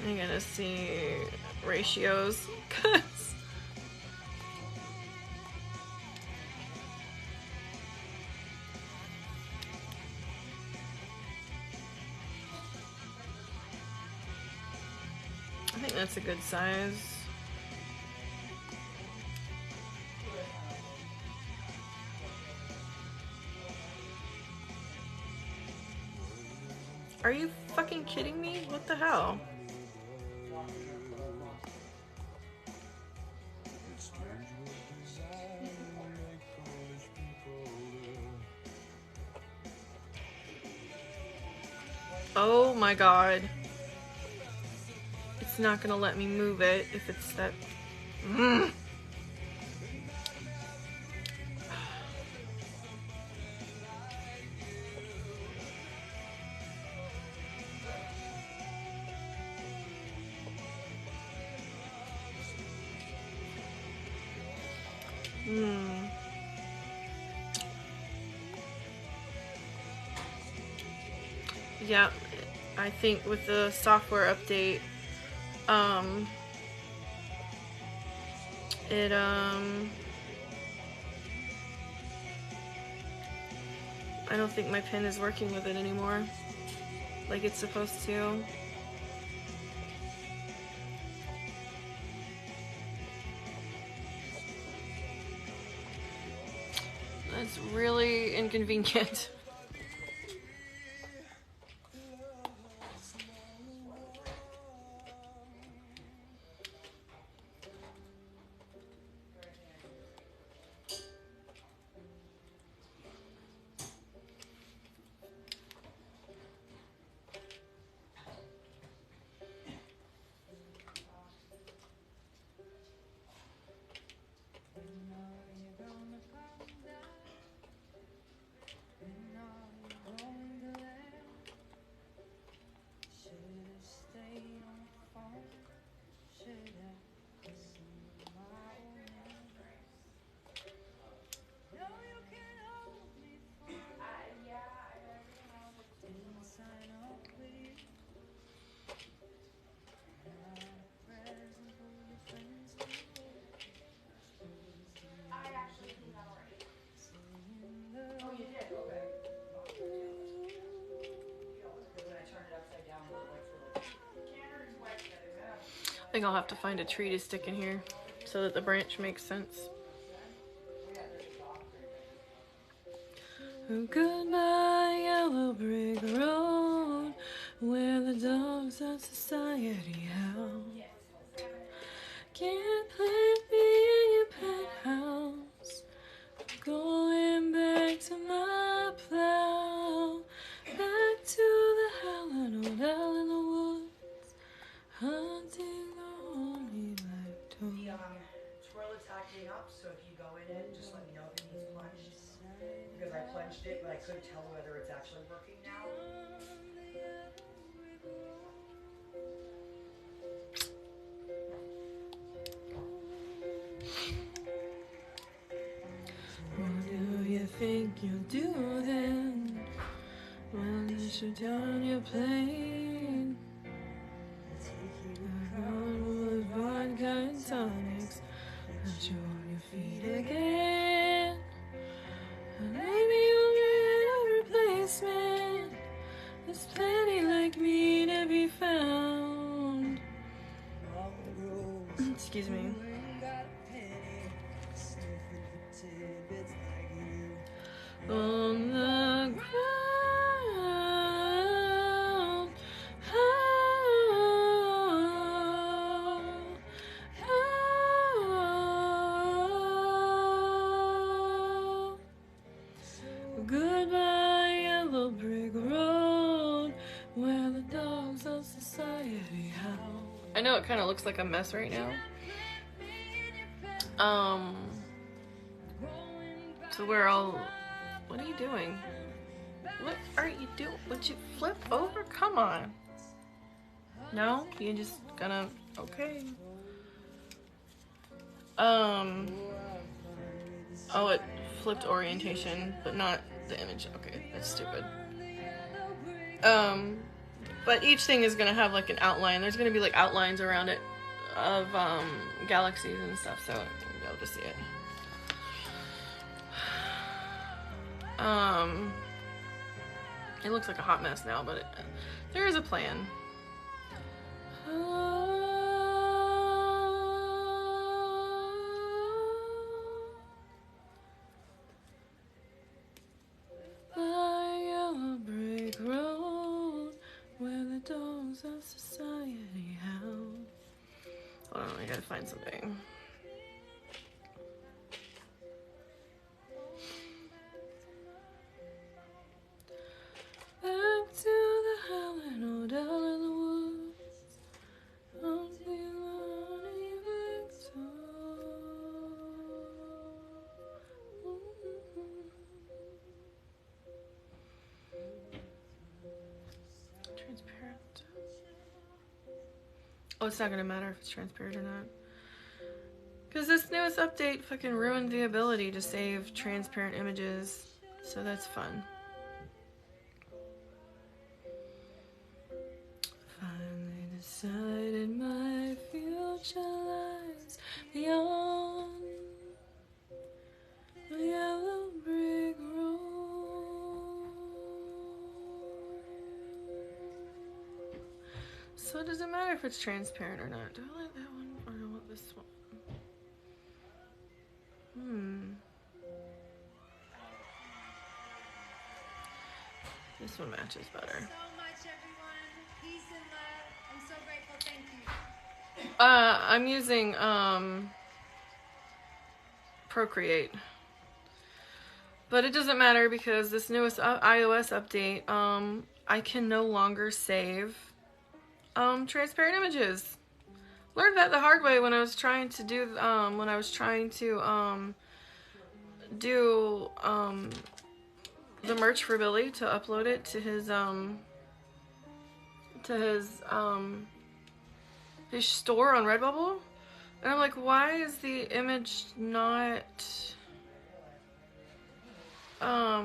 I'm gonna see ratios, cause I think that's a good size. Are you fucking kidding me? What the hell? Oh my god. It's not gonna let me move it if it's that. Mm. Mm. Yeah, I think with the software update, it I don't think my pen is working with it anymore like it's supposed to. That's really inconvenient. I think I'll have to find a tree to stick in here so that the branch makes sense. Goodbye, yellow brick road, where the dogs of society howl. Can't plant me in your penthouse. Going back to my plow, back to the howling old owl in the woods, hunting the horny black toad. The toilet's acting up, so if you go in it, just let me know if it needs plunged. Because I plunged it, but I couldn't tell whether it's actually working now. What do you think you'll do then when you shut down your plane? With vodka and tonics, put you on your feet again. And maybe you'll get a replacement. There's plenty like me to be found. Excuse me. On the ground. Goodbye, yellow brick road, where the dogs of society howl. I know it kind of looks like a mess right now. So we're all. What are you doing? What are you doing? Would you flip over? Come on. No? You just gonna. Okay. Oh, it flipped orientation, but not the image. Okay, that's stupid. But each thing is gonna have like an outline. There's gonna be like outlines around it of galaxies and stuff, so you'll be able to see it. It looks like a hot mess now, but there is a plan. The yellow brick road, where the dogs of society howl. Hold on, I gotta find something. Back to the howling Oh, it's not gonna matter if it's transparent or not. Because this newest update fucking ruined the ability to save transparent images. So that's fun. Finally decided my future lies beyond the yellow brick road. So does it matter if it's transparent or not? Do I like that one or do I want this one? This one matches better. So much, everyone. Peace and love. I'm so grateful. Thank you. I'm using Procreate. But it doesn't matter because this newest iOS update, I can no longer save transparent images. Learned that the hard way when I was trying to do the merch for Billy to upload it to his store on Redbubble. And I'm like, why is the image not why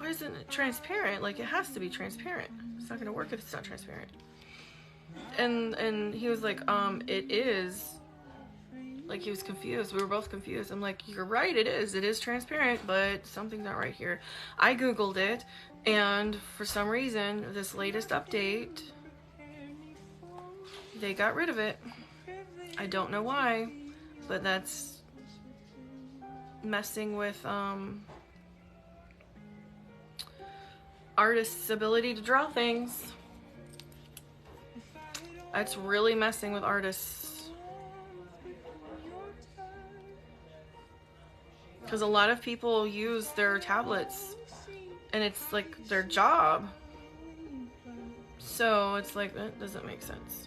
isn't it transparent? Like, it has to be transparent. It's not gonna work if it's not transparent. And he was like, it is. Like, he was confused. We were both confused. I'm like, you're right, it is. It is transparent, but something's not right here. I Googled it, and for some reason, this latest update, they got rid of it. I don't know why, but that's messing with artists' ability to draw things. That's really messing with artists. Because a lot of people use their tablets and it's like their job. So it's like, that doesn't make sense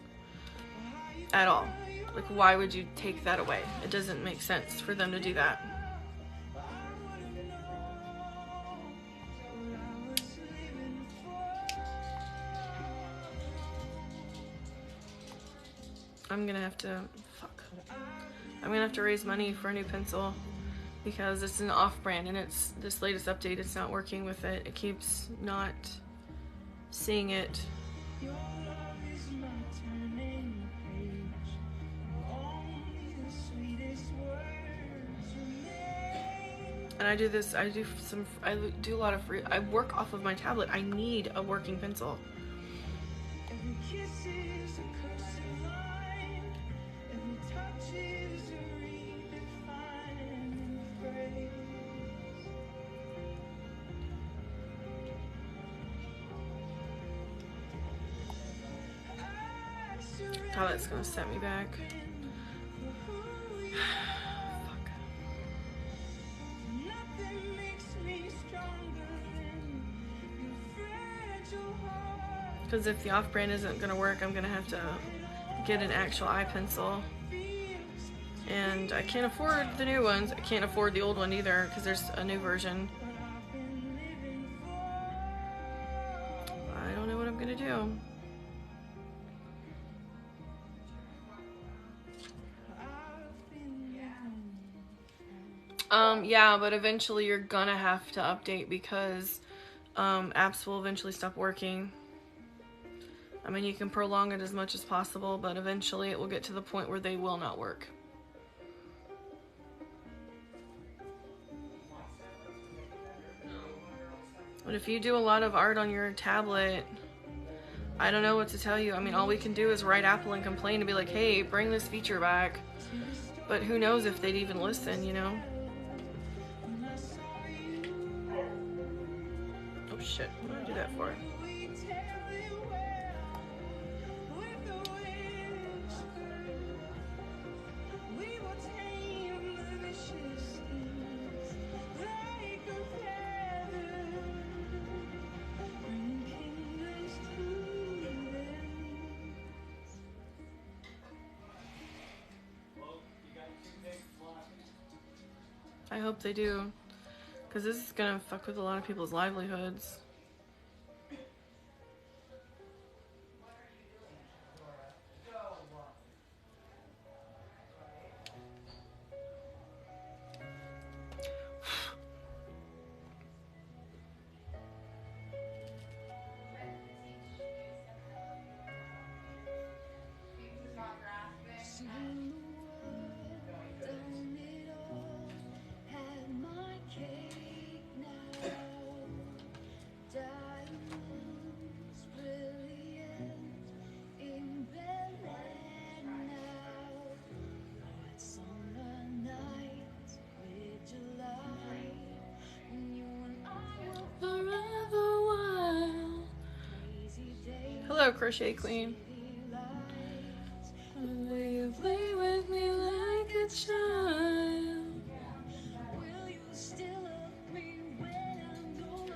at all. Like, why would you take that away? It doesn't make sense for them to do that. I'm gonna have to, I'm gonna have to raise money for a new pencil because it's an off-brand and it's this latest update, it's not working with it. It keeps not seeing it. And I do a lot of free, I work off of my tablet. I need a working pencil. Oh, that's gonna set me back. Fuck. Because if the off-brand isn't gonna work, I'm gonna have to get an actual eye pencil. And I can't afford the new ones. I can't afford the old one either because there's a new version. I don't know what I'm gonna do. Yeah, but eventually you're gonna have to update because apps will eventually stop working. I mean, you can prolong it as much as possible, but eventually it will get to the point where they will not work. But if you do a lot of art on your tablet, I don't know what to tell you. I mean, all we can do is write Apple and complain and be like, hey, bring this feature back. But who knows if they'd even listen, you know? Oh shit, what did I do that for? I hope they do, because this is gonna fuck with a lot of people's livelihoods. Hello, Crochet Queen. Will you play with me like a child? Will you still love me when I'm no longer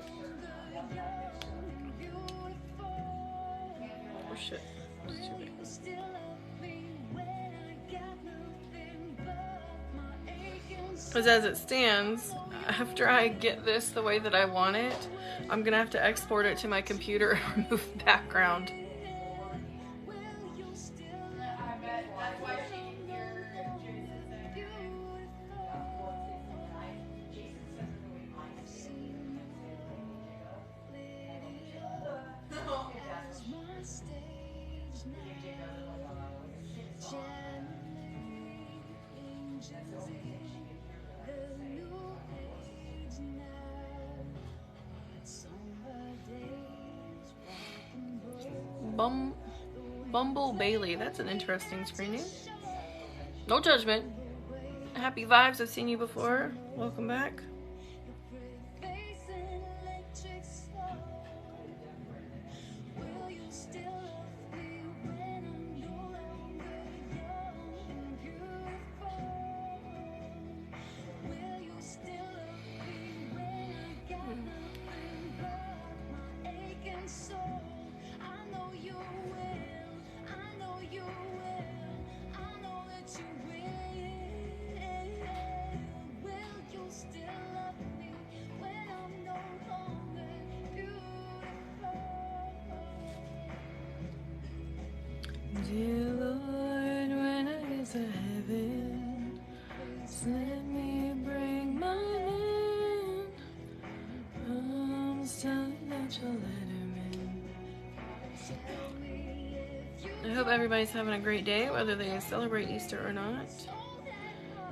young and beautiful? Oh shit. It's too Will big. you still love me when I got nothing but my aching soul? Because as it stands, after I get this the way that I want it, I'm gonna have to export it to my computer and remove the background. Will you still love me when I'm no longer beautiful? I've seen you lit up as my stage now. Channeling angels in the new age now. Summer days walking Bumble Bailey. That's an interesting screen name. No judgment. Happy vibes. I've seen you before. Welcome back. face and electric slow. Will you still love me when I'm no longer young and beautiful? Will you still love me when I got nothing but my aching soul? I know you will, I know you will, I know that you will. Will you still love me when I'm no longer beautiful? Dear Lord, when I get to heaven, let me bring my man. Promise that you'll let him in. Tell me if you I hope everybody's having a great day, whether they celebrate Easter or not.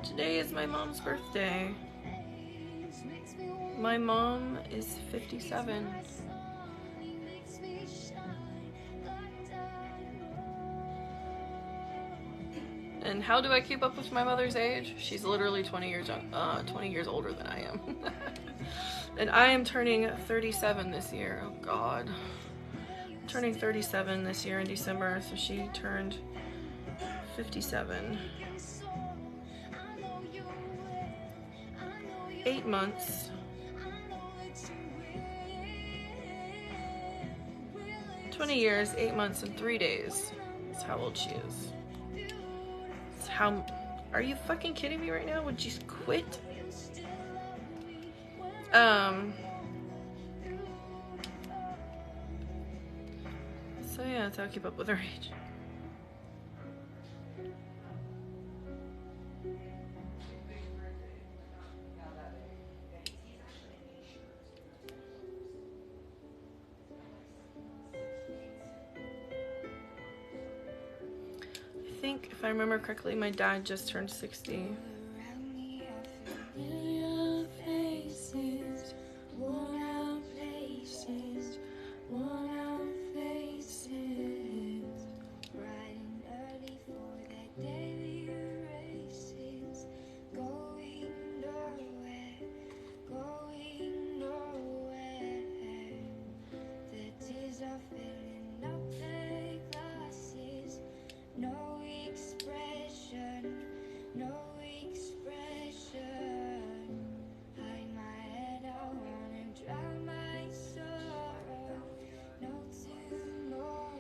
Today is my mom's birthday. makes me want My mom is 57. my son, he makes me shine like diamonds. And how do I keep up with my mother's age? She's literally 20 years older than I am. And I am turning 37 this year. Oh God. I'm turning 37 this year in December, so she turned 57. 8 months. 20 years, 8 months, and 3 days. That's how old she is. That's how... Are you fucking kidding me right now? Would you quit? So yeah, that's how I keep up with her age. I think, if I remember correctly, my dad just turned 60. Familiar faces, worn out places, worn out faces. Bright and early for their daily races, going nowhere, going nowhere. The tears are filling up their glasses. No expression, no expression. Hide my head, I wanna drown my sorrow. No tomorrow,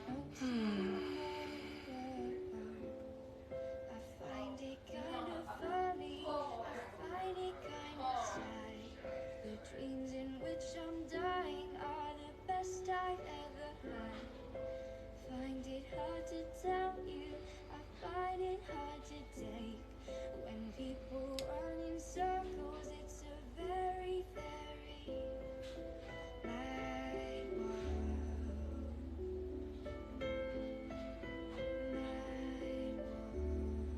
no tomorrow. I find it kind of funny, I find it kind of sad. The dreams in which I'm dying are the best I've ever had. Find it hard to tell you, I find it hard to take. When people run in circles, it's a very, very mad world. Mad world.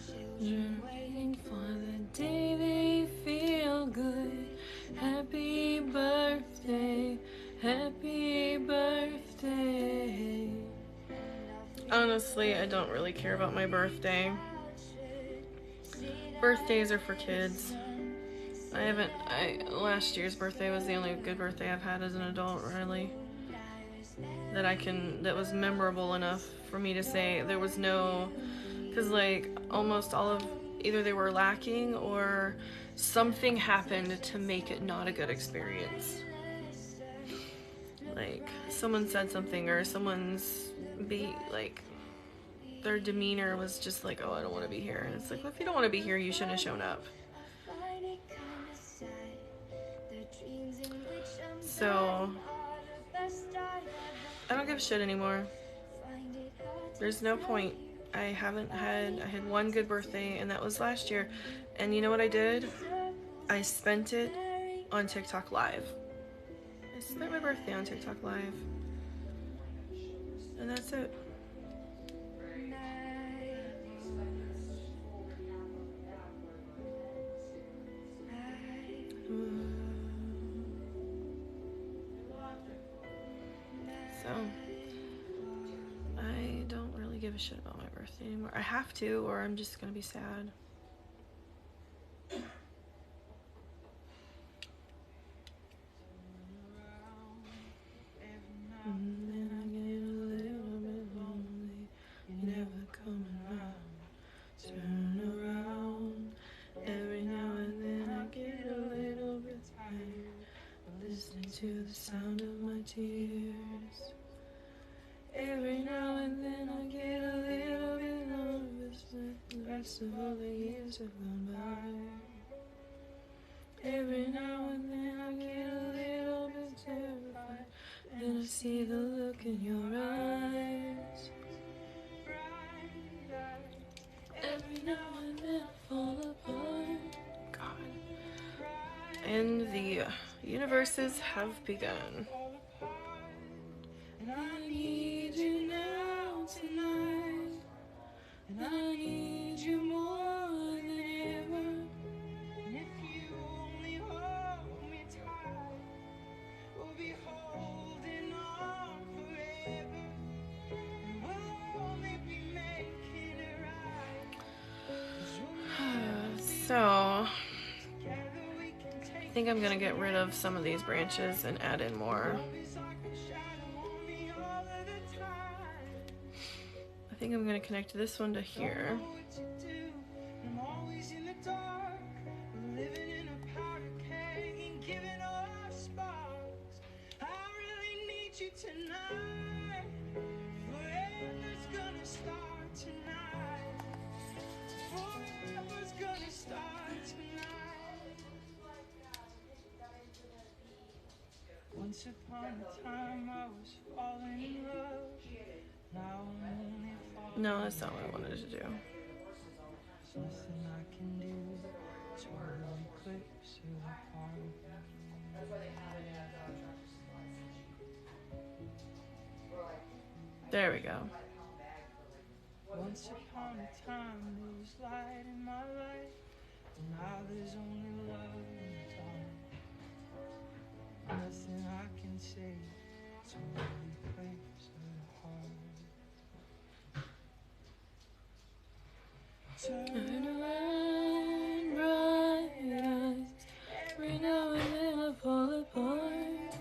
Children Waiting for the day they feel good. Happy birthday, happy birthday. Honestly, I don't really care about my birthday. Birthdays are for kids. I haven't, last year's birthday was the only good birthday I've had as an adult, really. That was memorable enough for me to say. There was no, because like almost all of, either they were lacking or something happened to make it not a good experience. Like someone said something, or someone's their demeanor was just like, oh, I don't want to be here. And it's like, well, if you don't want to be here, you shouldn't have shown up. So I don't give a shit anymore. There's no point. I had one good birthday, and that was last year. And you know what I did? I spent it on TikTok Live. I spent my birthday on TikTok Live. And that's it. So, I don't really give a shit about my birthday anymore. I have to, or I'm just gonna be sad. And then I get a little bit lonely. You never come around. Turn around. Every now and then I get a little bit tired of listening to the sound of my tears. Every now and then I get a little bit nervous when the rest of all the years have gone by. Every now and then I get a little bit terrified, and I see the look in your eyes. Every now and then I fall apart. God. And the universes have begun. And I need you now tonight, and I need you more than ever. And if you only hold me tight, we'll be holding on forever, and we'll only be making it right. So, I think I'm gonna get rid of some of these branches and add in more. I think I'm going to connect this one to here. I'm always in the dark, living in a powder keg and giving off sparks. I really need you tonight. Forever's gonna start tonight. Forever's gonna start tonight. Once upon a time I was falling in love. No, that's not what I wanted to do. There's nothing I can do to eclipse your heart. There we go. Once upon a time there was light in my life, and now there's only love in the dark. Nothing I can say to eclipse your heart. Turn around, bright eyes. Every now and then I fall apart.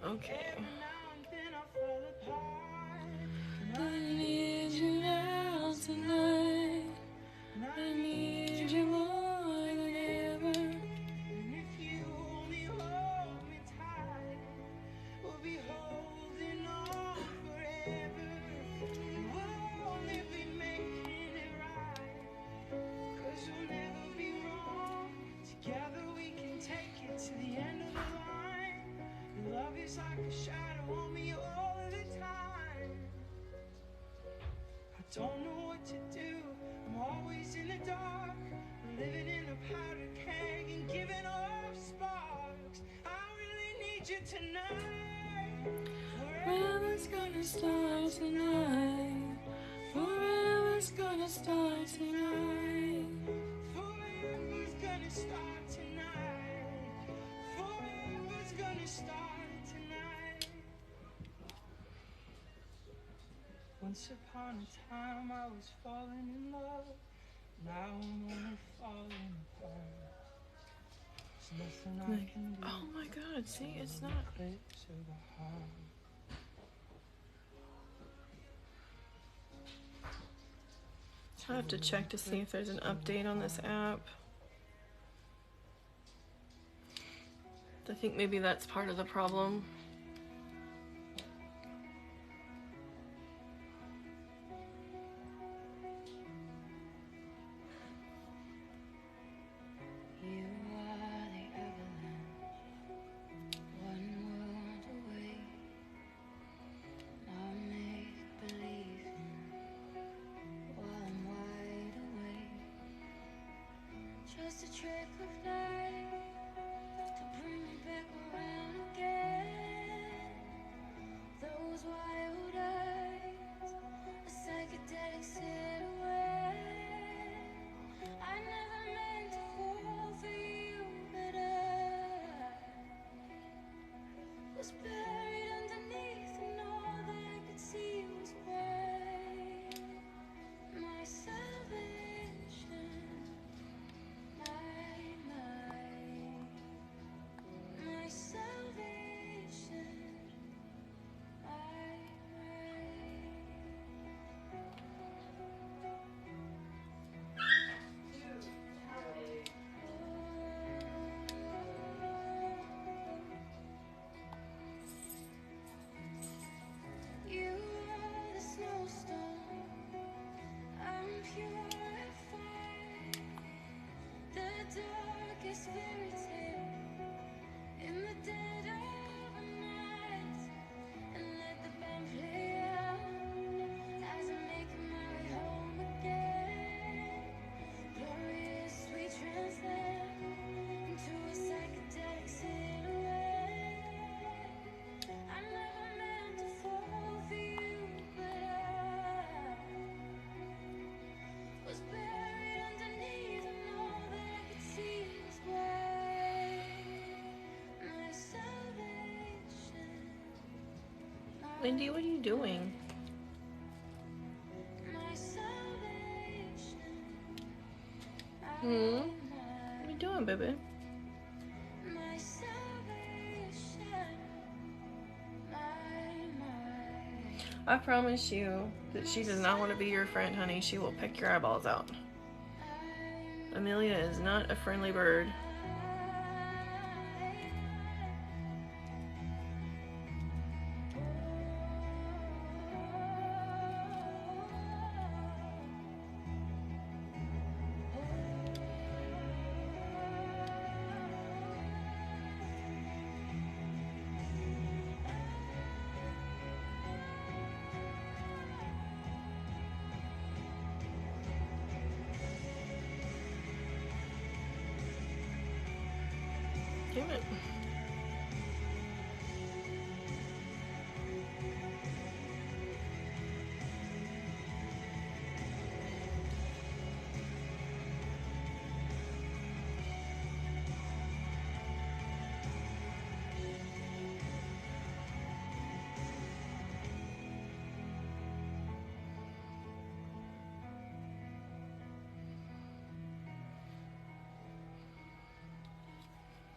Okay. I need you now tonight. I need you more than ever. And if you only hold me tight, we'll be holding on forever. And we'll only be making it right. 'Cause we'll never be wrong. Together we can take it to the end of the line. Your love is like a shadow on me all of the time. I don't know what to do. I'm always in the dark, living in a powder keg and giving off sparks. I really need you tonight. Forever's gonna start tonight. Forever's gonna start tonight. Forever's gonna start tonight. Forever's gonna start tonight. Once upon a time I was falling in love. Like, oh my God, see, it's not. I have to check to see if there's an update on this app. I think maybe that's part of the problem. Just a trick of light to bring me back around again. Those wild eyes, a psychedelic silhouette. I never meant to fall for you, but I was buried underneath, and all that I could see was white. My salvation. My salvation, you are the snowstorm, I'm purified, the darkest fairy tale in the dead of the night, and let the band play out as I'm making my way home again. Glorious, we translate into a psychedelic silhouette. I never meant to fall for you, but I was buried underneath, and all that I could see was white. My salvation, Wendy, what are you doing? my salvation, What are you doing, baby? my salvation, I promise you that she does not want to be your friend, honey. She will pick your eyeballs out. Amelia is not a friendly bird. Damn it.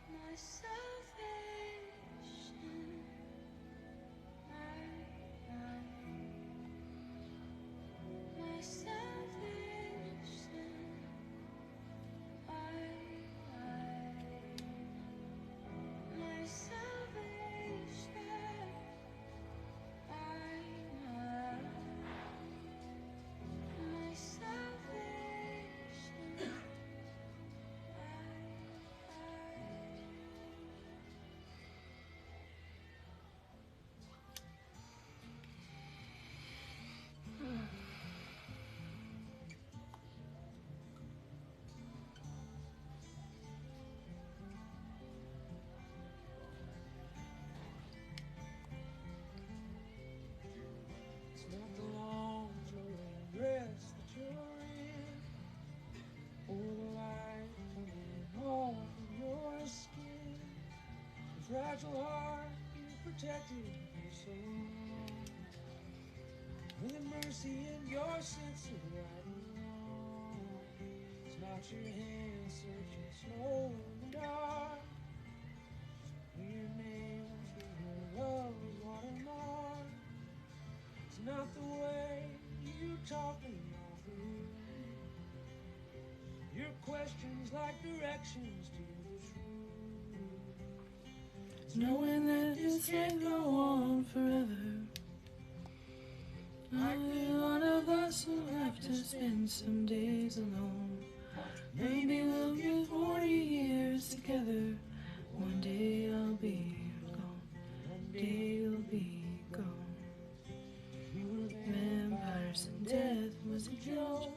my salvation, my salvation, my salvation, my salvation. It's not the long flowing dress that you're in, or the light coming off of your skin. The fragile heart you protected for so long, with the mercy in your sense of right and wrong. out your hands searching slow in the dark. Your nails with your love watermark. It's not the way you talk and walk around. Your questions like directions to the truth. Knowing that this can't go on forever. Only one of us will have to spend some days alone. Maybe we'll get 40 years together. One day I'll be gone. One day you'll be gone. Vampires and death was a joke.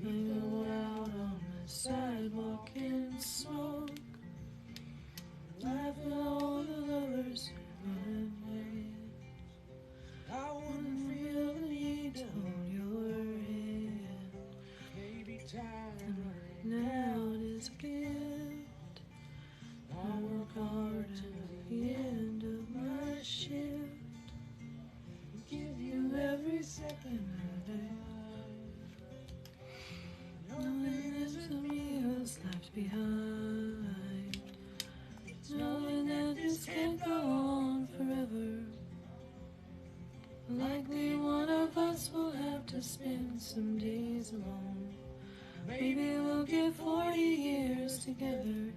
We go out on the sidewalk and smoke. Laugh at all the lovers who run away. I wouldn't feel the need to hold your hand. Maybe time And now it is a gift. I work hard at the end of my shift. Give you every second of the day. Knowing there's some years left behind. Knowing that this can't go on forever. Likely one of us will have to spend some days alone. Maybe we'll get 40 years together.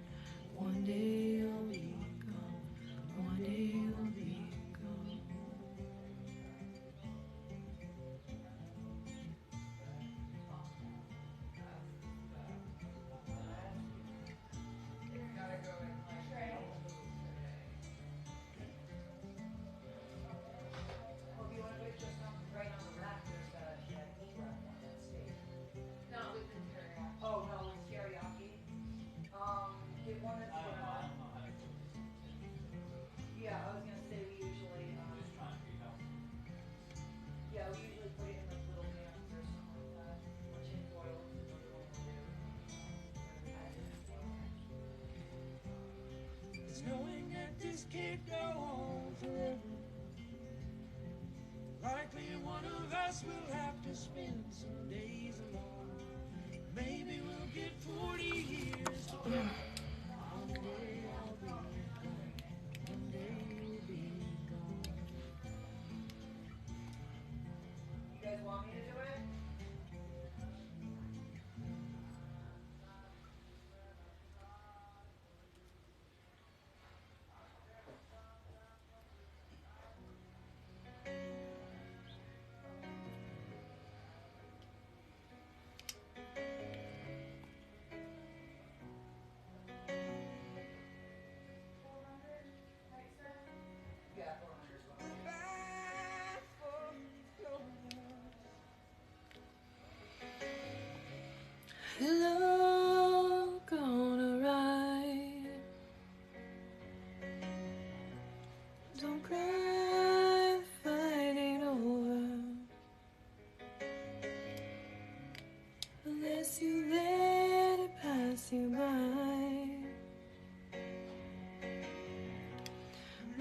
One day you'll be gone. One day you'll be gone. It's knowing that this can't go on forever. Likely one of us will have to spend some days alone. Maybe we'll get 40 years together. One day I'll be gone. One day you'll be gone. You guys want me to do it? Hello, gonna ride. Don't cry, fight ain't over. Unless you let it pass you by.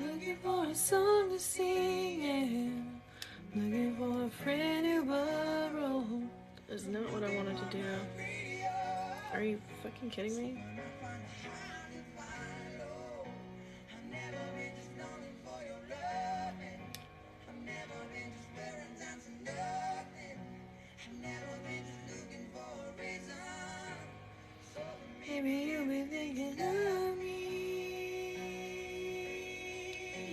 Looking for a song to sing and looking for a friend who borrow. Is not what I wanted to do. Are you fucking kidding me? Maybe you'll be thinking of me.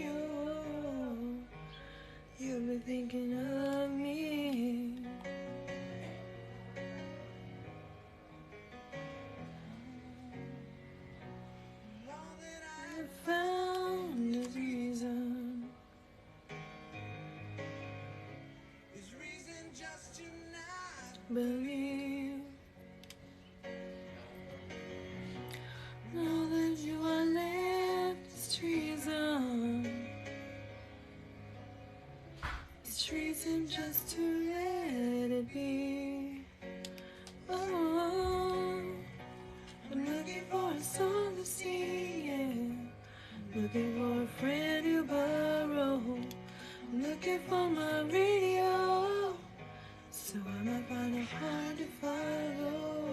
Oh, you'll be thinking of me. I found a reason. Believe. Now that you are left, it's treason. It's treason just to let it be. Oh, I'm looking for a song to sing, yeah. Looking for a friend to borrow. I'm looking for my radio. so I might find it hard to follow.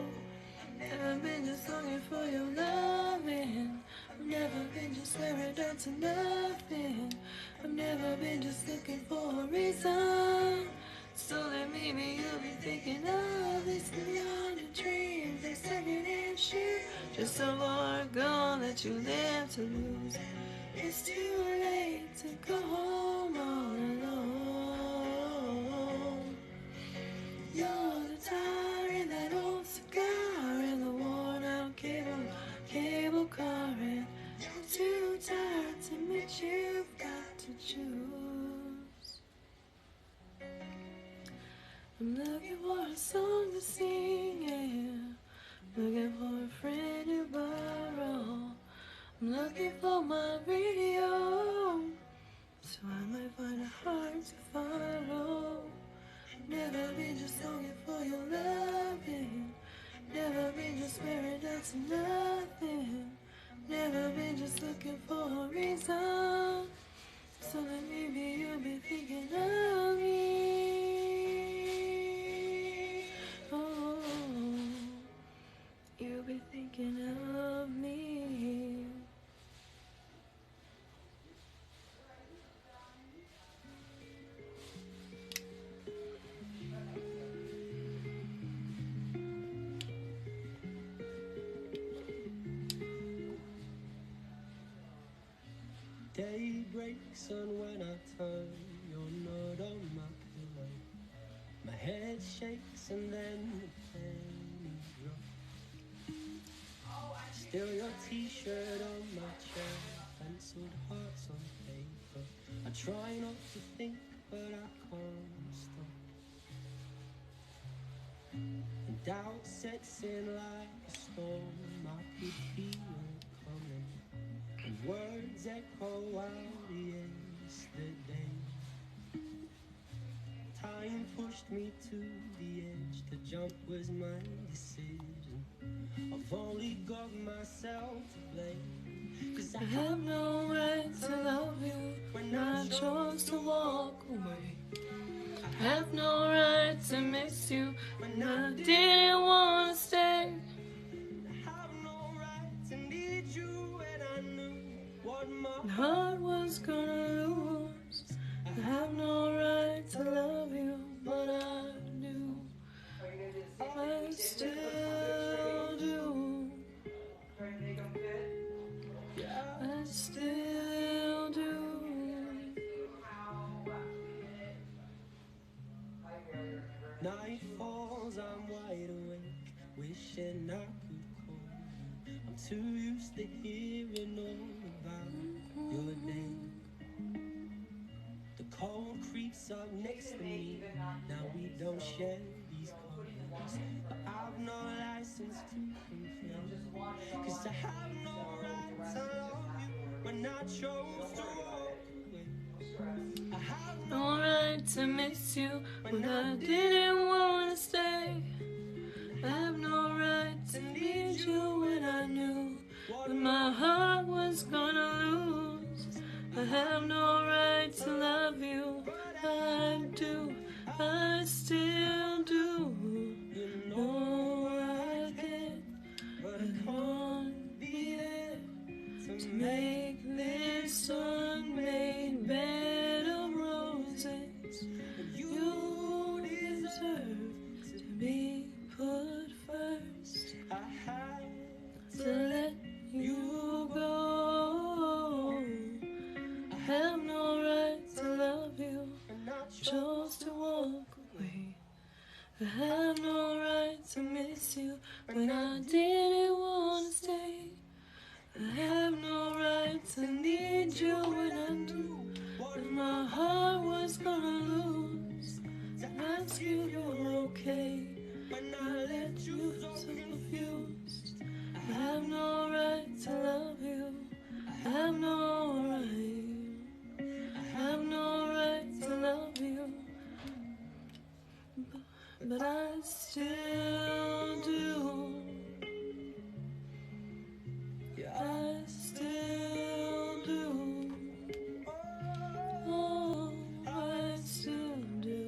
I've been just longing for your loving. I've never been just wearing down to nothing. I've never been just looking for a reason. So that maybe you'll be thinking of this beyond your dreams. Like second-hand shoes, just a more goal that you live to lose. It's too late to go home all alone. You're the tire in that old cigar and the worn out cable car, and you're too tired to admit you've got to choose. I'm looking for a song to sing, yeah. Looking for a friend to borrow. I'm looking for my radio, so I might find it hard to follow. Never been just longing for your loving. Never been just wearing down to nothing. Never been just looking for a reason. So that maybe you'll be thinking of me. Oh, you'll be thinking of me. Day breaks and when I turn, you're not on my pillow. My head shakes and then the pennies drop. Still your t-shirt on my chair, penciled hearts on paper. I try not to think, but I can't stop. And doubt sets in like a storm, I could feel it coming. And words echo out yesterday. Time pushed me to the edge. The jump was my decision. I've only got myself to blame. 'Cause I have no right to love you when I chose to walk away. I have no right to miss you when I didn't want to stay. I have no right to need you when I knew what my heart was gonna lose. I have no right to love you, but I do. I still do. I still do. Night falls, I'm wide awake, wishing I could call you. I'm too used to hearing all about your day. The cold creeps up next to me, now we don't share these colors. But I've no license to complain, 'cause I have no right to love you when I chose to walk away. I have No right to miss you when I didn't want to stay. I have no right to need you when I knew that my heart was gonna lose. I have no right to love you, I do, I still do. you No, I can't, but I can't be there to make this unmade bed of roses. You deserve to be put first. I had To let you go. I have no right to love you, chose to walk away. I have no right to miss you when I didn't want to stay. I have no right to need you when I knew that my heart was gonna lose. To ask you you're okay when I let you so confused. I have no right to love you. I have no right. I have no right to love you. But I still do. Yeah, I still do. Oh, I still do.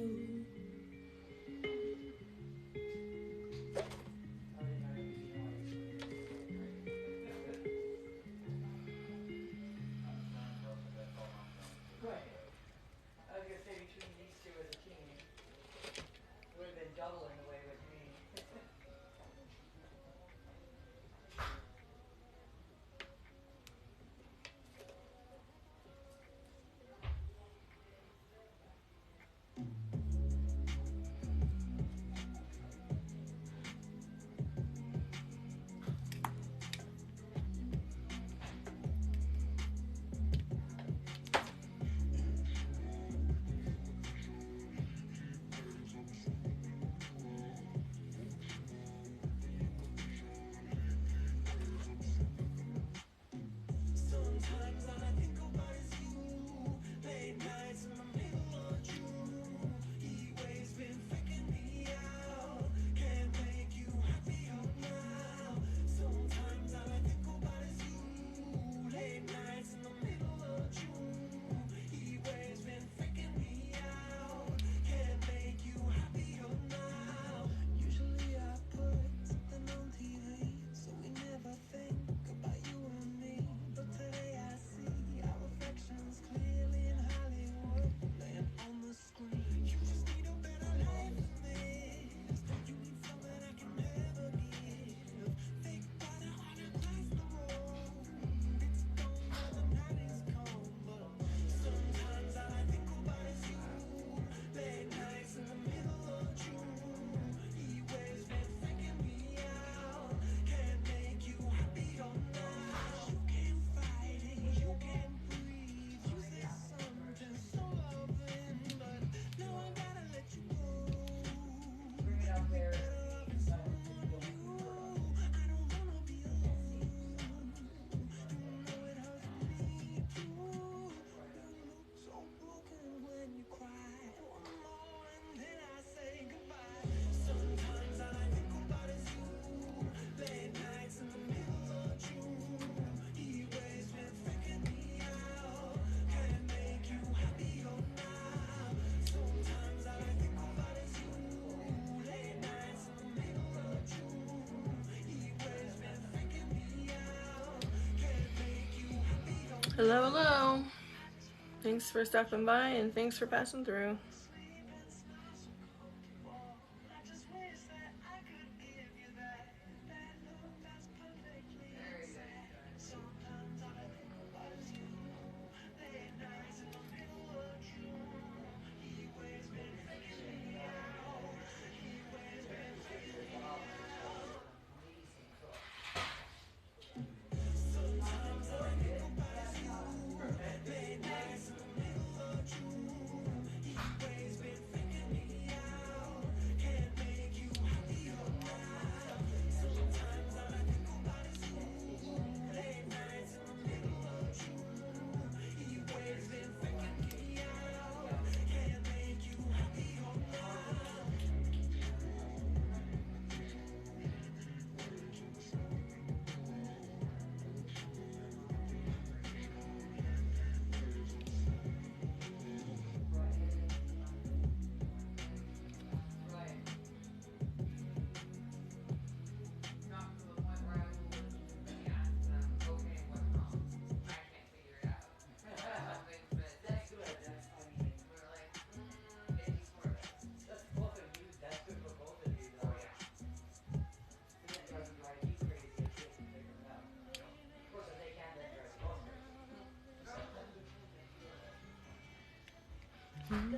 Hello, hello. Thanks for stopping by and thanks for passing through.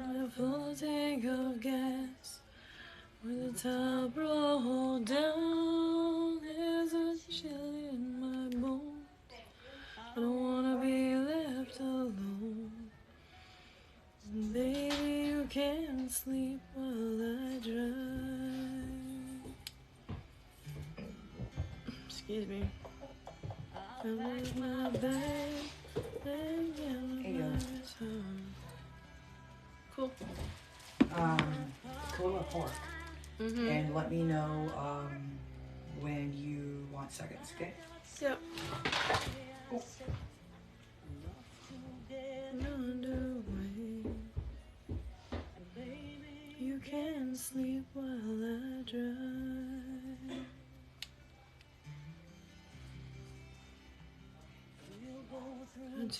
A full tank of gas with the top rolled down. There's a chill in my bones. I don't wanna be left alone. Baby, you can't sleep while I drive. Excuse me. I leave my bag and down my tongue. Cool. Cool up pork. And let me know when you want seconds, okay? Yep. Cool. You can sleep while I drive.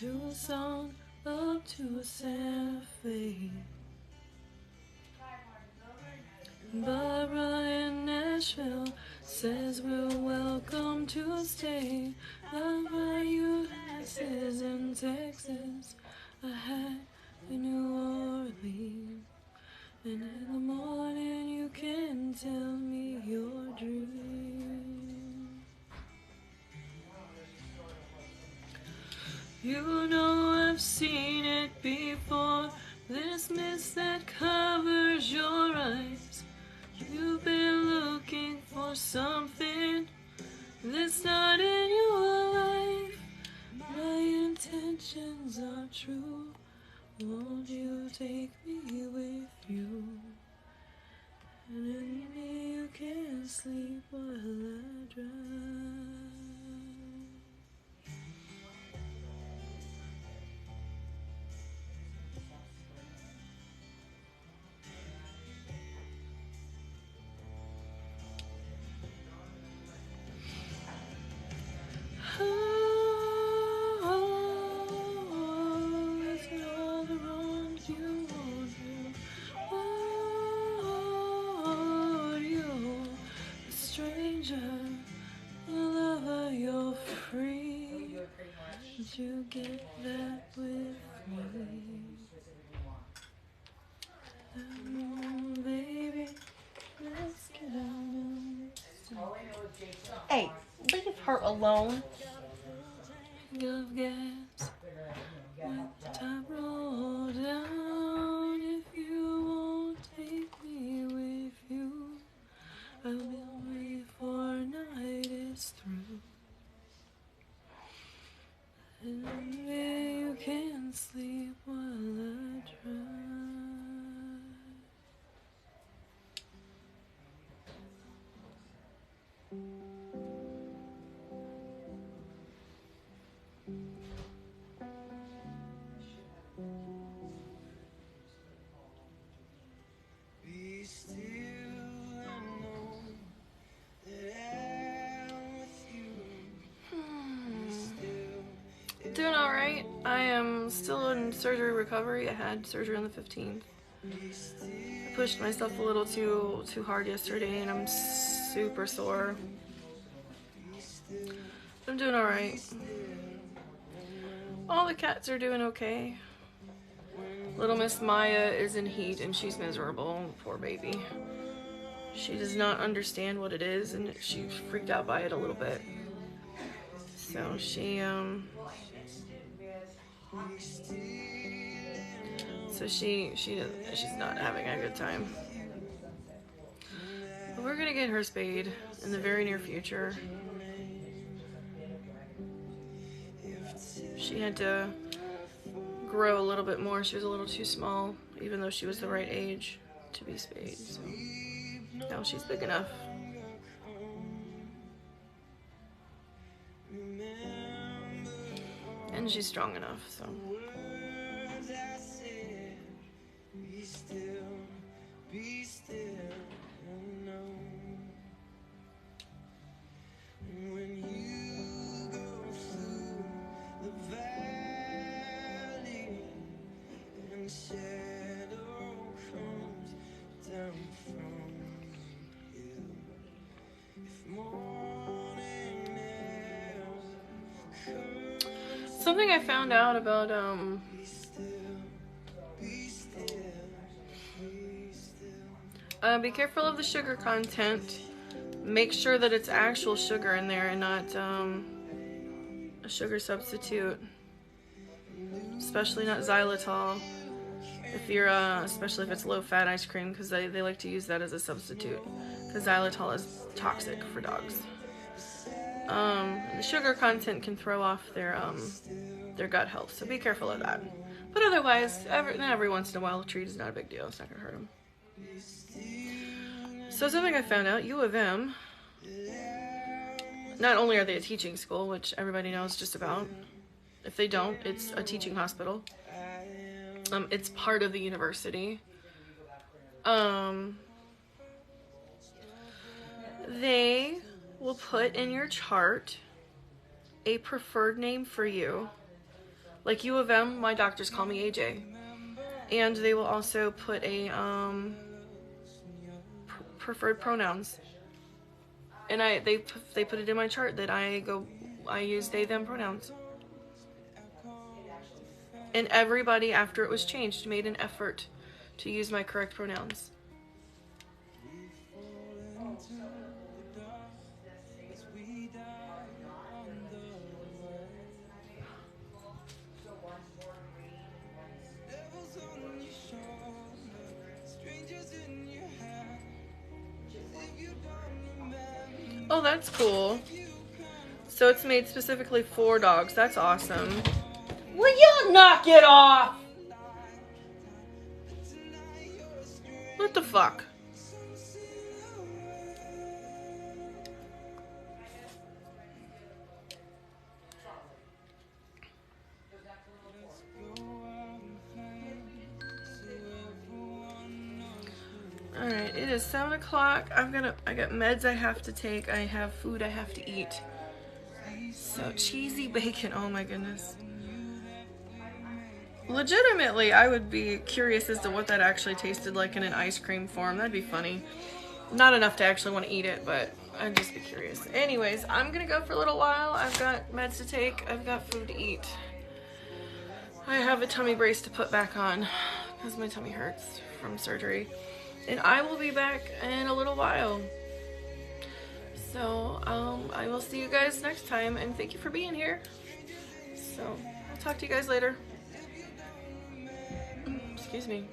To a song up to a Santa Fe. Barbara in Nashville says we're welcome to stay. I'll buy you houses in Texas, a hat in New Orleans, and in the morning you can tell me your dream. You know I've seen it before, this mist that covers your eyes. You've been looking for something that's not in your life. My intentions are true. Won't you take me with you? And in me you can sleep while I drive. You get that with me, baby. Let's get out. Hey, leave her alone. Of gas, with the top roll down. If you won't take me with you, I'll be away before night is through. And maybe you can sleep while I drive. Be still and know that I'm with you. Be still. Doing all right. still in surgery recovery. I had surgery on the 15th. I pushed myself a little too hard yesterday, and I'm super sore. I'm doing alright. All the cats are doing okay. Little Miss Maya is in heat and she's miserable. Poor baby. She does not understand what it is, and she's freaked out by it a little bit. So she's not having a good time. But we're gonna get her spayed in the very near future. She had to grow a little bit more. She was a little too small, even though she was the right age to be spayed. So now she's big enough. And she's strong enough, so. Something I found out about be careful of the sugar content. Make sure that it's actual sugar in there and not a sugar substitute, especially not xylitol. If you're especially if it's low-fat ice cream, because they like to use that as a substitute, because xylitol is toxic for dogs. The sugar content can throw off their gut health, so be careful of that. But otherwise, every once in a while, a treat is not a big deal. It's not gonna hurt them. So something I found out: U of M. Not only are they a teaching school, which everybody knows just about. If they don't, it's a teaching hospital. It's part of the university. They will put in your chart a preferred name for you. Like U of M, my doctors call me AJ. And they will also put a preferred pronouns. And they put it in my chart that I use they them pronouns. And everybody after it was changed made an effort to use my correct pronouns. Oh, that's cool. So it's made specifically for dogs. That's awesome. Will you knock it off? What the fuck? Alright, it is 7 o'clock. I got meds I have to take. I have food I have to eat. So cheesy bacon, oh my goodness. Legitimately, I would be curious as to what that actually tasted like in an ice cream form. That'd be funny. Not enough to actually want to eat it, but I'd just be curious. Anyways, I'm gonna go for a little while. I've got meds to take. I've got food to eat. I have a tummy brace to put back on because my tummy hurts from surgery. And I will be back in a little while. So, I will see you guys next time, and thank you for being here. So, I'll talk to you guys later. Excuse me.